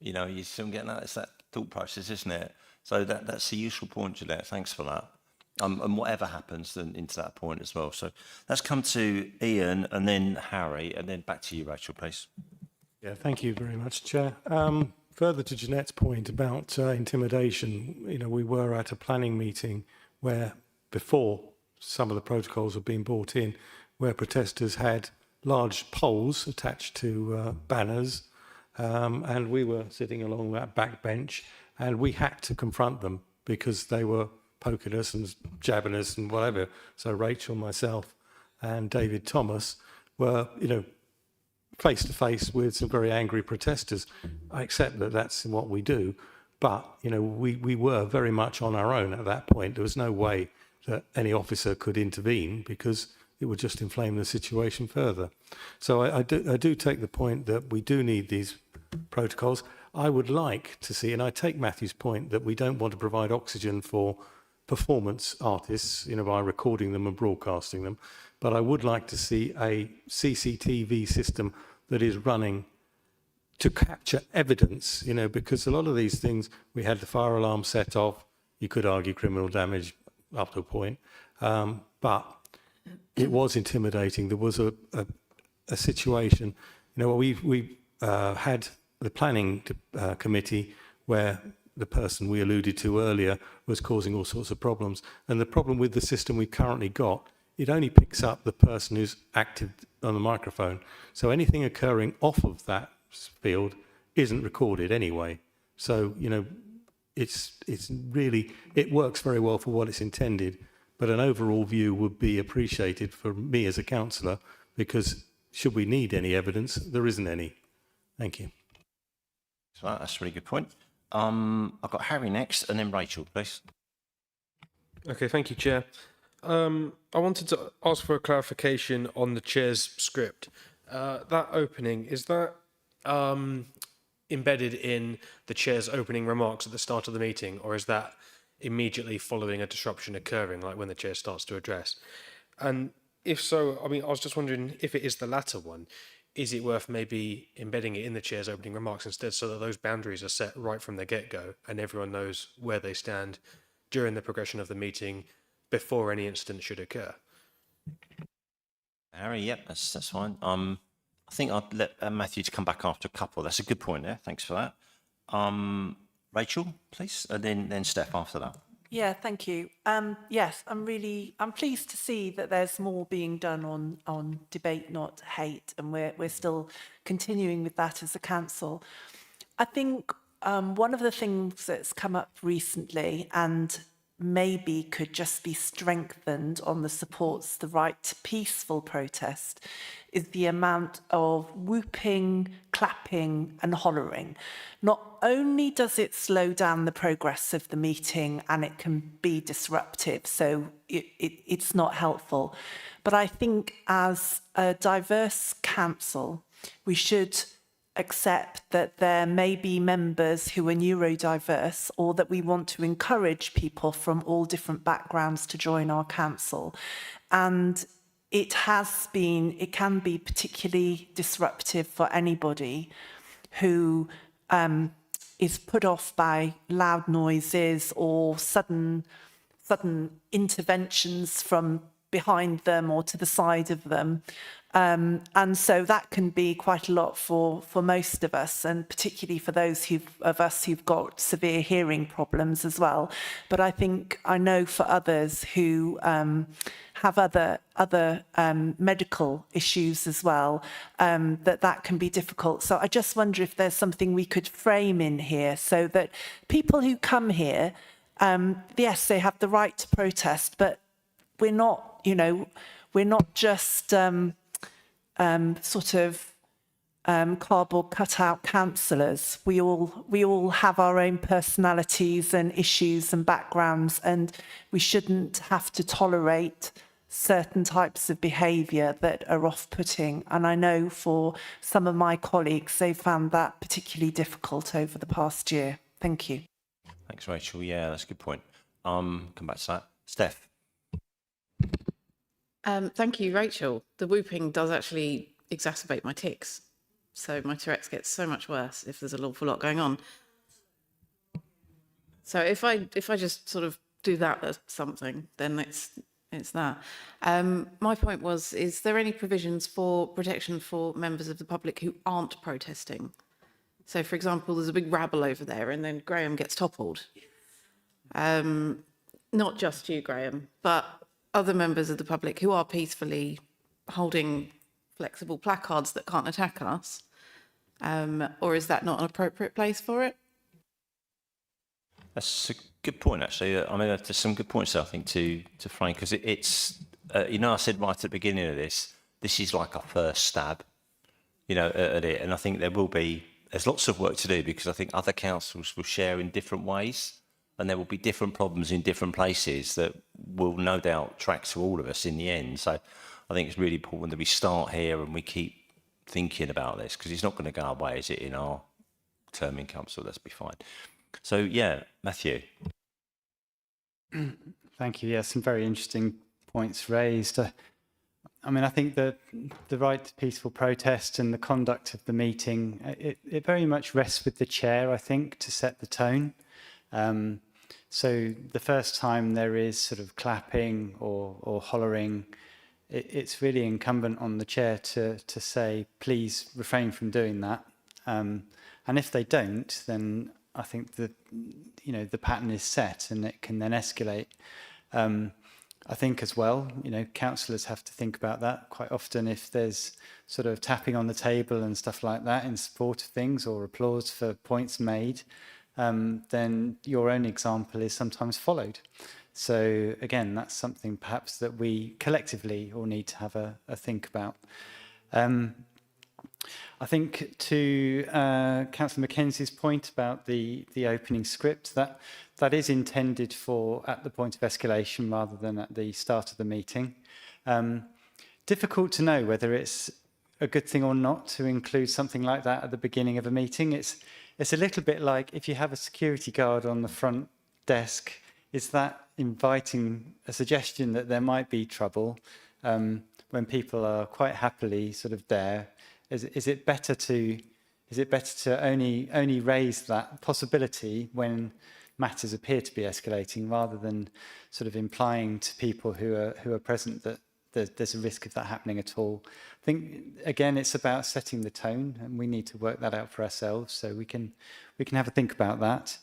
You still get that. It's that thought process, isn't it? So that's a useful point, Gillette. Thanks for that. And whatever happens, then into that point as well. So let's come to Ian and then Harry, and then back to you, Rachel, please. Yeah, thank you very much, Chair. Further to Jeanette's point about intimidation, we were at a planning meeting where before some of the protocols have been brought in, where protesters had large poles attached to banners, and we were sitting along that back bench, and we had to confront them because they were poking us and jabbing us and whatever. So Rachel, myself, and David Thomas were, face to face with some very angry protesters. I accept that that's what we do, but we were very much on our own at that point. There was no way that any officer could intervene because it would just inflame the situation further. So I do take the point that we do need these protocols. I would like to see, and I take Matthew's point that we don't want to provide oxygen for performance artists, by recording them and broadcasting them. but I would like to see a CCTV system that is running to capture evidence, you know, because a lot of these things, we had the fire alarm set off, you could argue criminal damage up to a point, but it was intimidating. There was a situation, you know, we had the planning committee where the person we alluded to earlier was causing all sorts of problems. And the problem with the system we've currently got, it only picks up the person who's active on the microphone. So anything occurring off of that field isn't recorded anyway. So, you know, it's really, it works very well for what it's intended, but an overall view would be appreciated for me as a councillor, because should we need any evidence, there isn't any. Thank you. So that's a really good point. I've got Harry next, and then Rachel, please. Okay, thank you, Chair. I wanted to ask for a clarification on the Chair's script. That opening, is that embedded in the Chair's opening remarks at the start of the meeting, or is that immediately following a disruption occurring, like when the Chair starts to address? And if so, I mean, I was just wondering if it is the latter one, is it worth maybe embedding it in the Chair's opening remarks instead, so that those boundaries are set right from the get-go and everyone knows where they stand during the progression of the meeting before any incident should occur? Harry, yep, that's fine. I think I'd let Matthew to come back after a couple. That's a good point there. Thanks for that. Rachel, please, and then Steph after that. Yeah, thank you. Yes, I'm pleased to see that there's more being done on debate, not hate, and we're still continuing with that as a council. I think one of the things that's come up recently, and maybe could just be strengthened on the supports the right to peaceful protest, is the amount of whooping, clapping and hollering. Not only does it slow down the progress of the meeting and it can be disruptive, so it's not helpful, but I think as a diverse council, we should accept that there may be members who are neurodiverse, or that we want to encourage people from all different backgrounds to join our council. And it can be particularly disruptive for anybody who is put off by loud noises or sudden interventions from behind them or to the side of them. And so that can be quite a lot for most of us, and particularly for those of us who've got severe hearing problems as well. But I know for others who have other medical issues as well, that can be difficult. So I just wonder if there's something we could frame in here so that people who come here, yes, they have the right to protest, but we're not just cardboard cutout councillors. We all have our own personalities and issues and backgrounds, and we shouldn't have to tolerate certain types of behaviour that are off-putting. And I know for some of my colleagues, they found that particularly difficult over the past year. Thank you. Thanks, Rachel. Yeah, that's a good point. Come back to that. Steph. Thank you, Rachel. The whooping does actually exacerbate my tics. So my Tourette's gets so much worse if there's an awful lot going on. So if I just sort of do that as something, then it's that. My point was, is there any provisions for protection for members of the public who aren't protesting? So, for example, there's a big rabble over there and then Graham gets toppled. Not just you, Graham, but other members of the public who are peacefully holding flexible placards that can't attack us, or is that not an appropriate place for it? That's a good point, actually. I mean, there's some good points, I think, to frame, because it's, I said right at the beginning of this is like a first stab, at it. And I think there's lots of work to do, because I think other councils will share in different ways, and there will be different problems in different places that will no doubt track to all of us in the end. So I think it's really important that we start here and we keep thinking about this, because it's not going to go away, is it, in our term in council? Let's be fine. So, yeah, Matthew. Thank you. Yeah, some very interesting points raised. I mean, I think that the right to peaceful protest and the conduct of the meeting, it very much rests with the chair, I think, to set the tone. So the first time there is sort of clapping or hollering, it's really incumbent on the chair to say, please refrain from doing that. And if they don't, then I think that, you know, the pattern is set and it can then escalate. I think as well, you know, councillors have to think about that quite often. If there's sort of tapping on the table and stuff like that in support of things or applause for points made, then your own example is sometimes followed. So again, that's something perhaps that we collectively all need to have a think about. I think to Councillor Mackenzie's point about the opening script, that is intended for at the point of escalation rather than at the start of the meeting. Difficult to know whether it's a good thing or not to include something like that at the beginning of a meeting. It's a little bit like if you have a security guard on the front desk, is that inviting a suggestion that there might be trouble when people are quite happily sort of there? Is it better to only raise that possibility when matters appear to be escalating, rather than sort of implying to people who are present that there's a risk of that happening at all? I think again it's about setting the tone, and we need to work that out for ourselves, so we can have a think about that.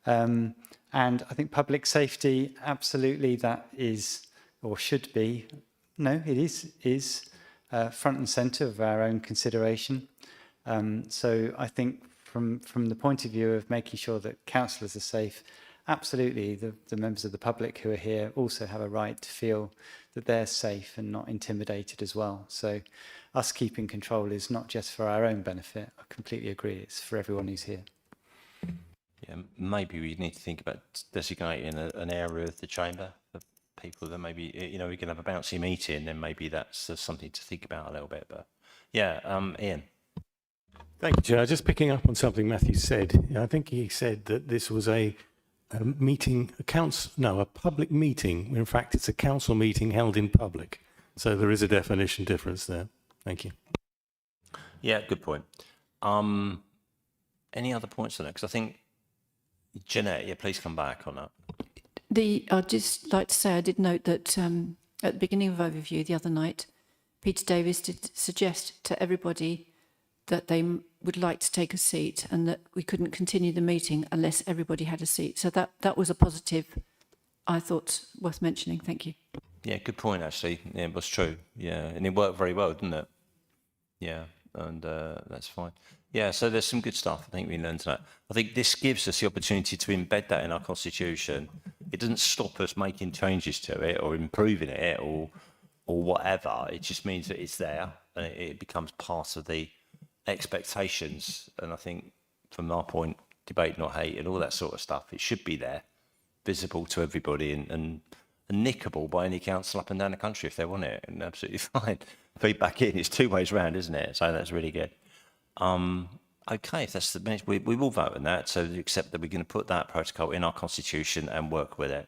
And I think public safety, absolutely, that is or should be, no, it is front and centre of our own consideration. So I think from the point of view of making sure that councillors are safe, absolutely the members of the public who are here also have a right to feel that they're safe and not intimidated as well. So us keeping control is not just for our own benefit. I completely agree. It's for everyone who's here. Yeah, maybe we need to think about designating an area of the chamber for people that maybe, you know, we can have a bouncy meeting, then maybe that's something to think about a little bit. But yeah, Ian. Thank you, Chair. Just picking up on something Matthew said. I think he said that this was a meeting, a public meeting. In fact, it's a council meeting held in public. So there is a definition difference there. Thank you. Yeah, good point. Any other points on that? Because I think, Jeanette, yeah, please come back on that. I'd just like to say I did note that at the beginning of overview the other night, Peter Davis did suggest to everybody that they would like to take a seat and that we couldn't continue the meeting unless everybody had a seat. So that was a positive, I thought, worth mentioning. Thank you. Yeah, good point, actually. Yeah, it was true. Yeah, and it worked very well, didn't it? Yeah, and that's fine. Yeah, so there's some good stuff. I think we learned that. I think this gives us the opportunity to embed that in our constitution. It doesn't stop us making changes to it or improving it or whatever. It just means that it's there and it becomes part of the expectations. And I think from our point, debate, not hate, and all that sort of stuff, it should be there, visible to everybody and nickable by any council up and down the country if they want it. And absolutely fine. Feedback in, it's two ways round, isn't it? So that's really good. Okay, if that's the minute, we will vote on that. So accept that we're going to put that protocol in our constitution and work with it.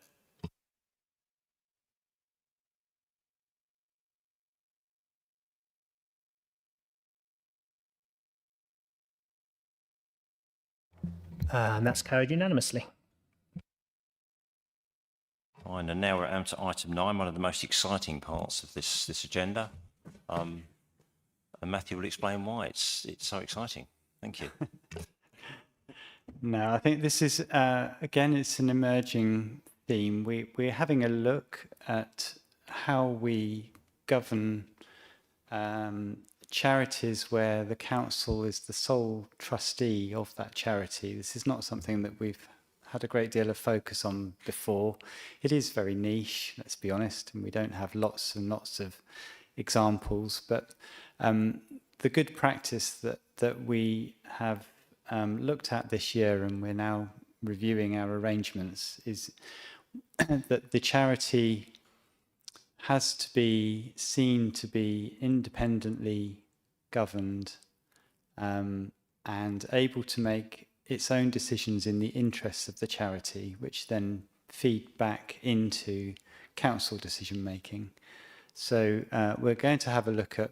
And that's carried unanimously. Fine, and now we're on to item 9, one of the most exciting parts of this agenda. And Matthew will explain why it's so exciting. Thank you. No, I think this is, again, it's an emerging theme. We're having a look at how we govern charities where the council is the sole trustee of that charity. This is not something that we've had a great deal of focus on before. It is very niche, let's be honest, and we don't have lots and lots of examples, but the good practice that we have looked at this year, and we're now reviewing our arrangements, is that the charity has to be seen to be independently governed and able to make its own decisions in the interests of the charity, which then feed back into council decision making. So we're going to have a look at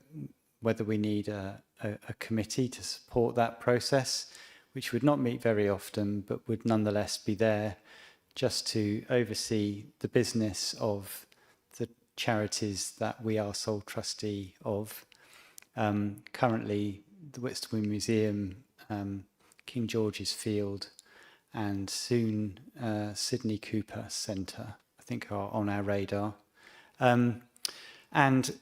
whether we need a committee to support that process, which would not meet very often, but would nonetheless be there just to oversee the business of the charities that we are sole trustee of. Currently, the Whitstable Museum, King George's Field, and soon Sydney Cooper Centre, I think, are on our radar. And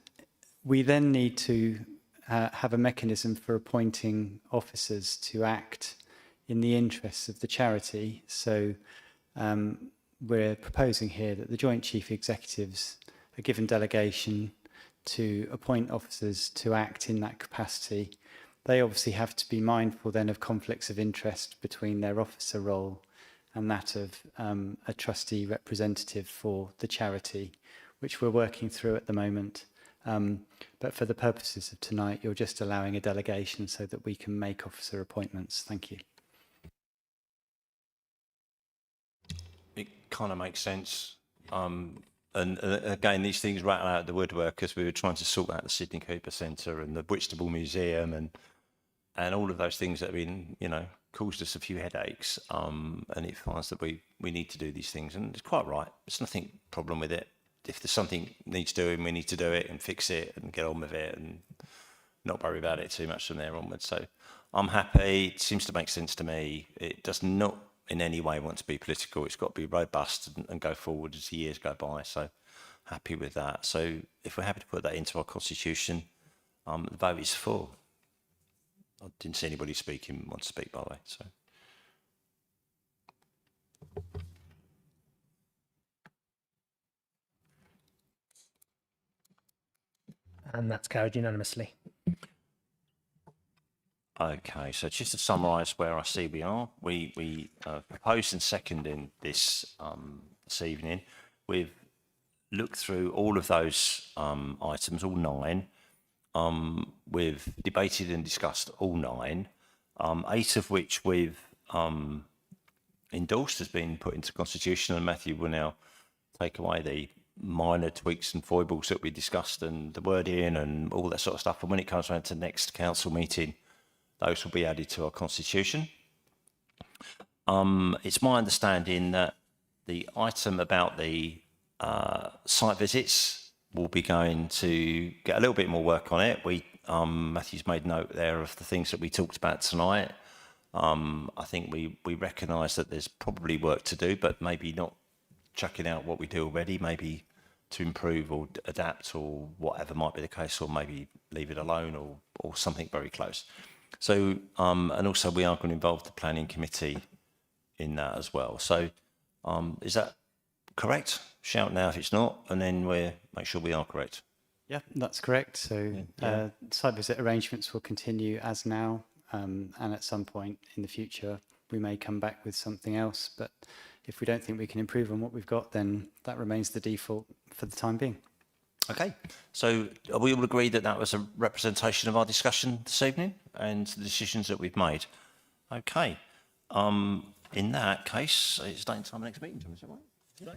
we then need to have a mechanism for appointing officers to act in the interests of the charity. So we're proposing here that the Joint Chief Executives are given delegation to appoint officers to act in that capacity. They obviously have to be mindful then of conflicts of interest between their officer role and that of a trustee representative for the charity, which we're working through at the moment. But for the purposes of tonight, you're just allowing a delegation so that we can make officer appointments. Thank you. It kind of makes sense. And again, these things rattle out the woodwork as we were trying to sort out the Sydney Cooper Centre and the Whitstable Museum and all of those things that have been, you know, caused us a few headaches. And it finds that we need to do these things, and it's quite right. There's nothing problem with it. If there's something needs doing, we need to do it and fix it and get on with it and not worry about it too much from there onwards. So I'm happy. It seems to make sense to me. It does not in any way want to be political. It's got to be robust and go forward as the years go by. So happy with that. So if we're happy to put that into our constitution, the vote is for. I didn't see anybody want to speak, by the way. So. And that's carried unanimously. Okay, so just to summarise where I see we are, we proposed and seconded this this evening. We've looked through all of those items, all 9. We've debated and discussed all 9, 8 of which we've endorsed as being put into constitution, and Matthew will now take away the minor tweaks and foibles that we discussed and the wording and all that sort of stuff. And when it comes around to the next council meeting, those will be added to our constitution. It's my understanding that the item about the site visits will be going to get a little bit more work on it. Matthew's made note there of the things that we talked about tonight. I think we recognise that there's probably work to do, but maybe not chucking out what we do already, maybe to improve or adapt or whatever might be the case, or maybe leave it alone or something very close. So, and also we are going to involve the planning committee in that as well. So is that correct? Shout now if it's not, and then we'll make sure we are correct. Yeah, that's correct. So site visit arrangements will continue as now, and at some point in the future, we may come back with something else. But if we don't think we can improve on what we've got, then that remains the default for the time being. Okay, so are we all agreed that that was a representation of our discussion this evening and the decisions that we've made? Okay, in that case, it's date and time of next meeting, is that right?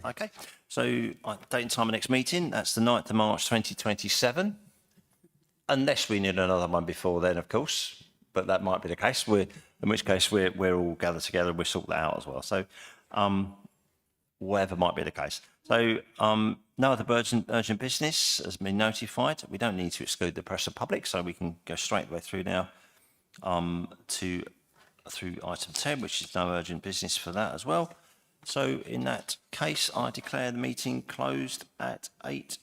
Okay, so date and time of next meeting, that's the 9th of March 2027, unless we need another one before then, of course, but that might be the case, in which case we're all gathered together and we'll sort that out as well. So whatever might be the case. So no other urgent business has been notified. We don't need to exclude the press and public, so we can go straight way through now through item 10, which is no urgent business for that as well. So in that case, I declare the meeting closed at 8:40.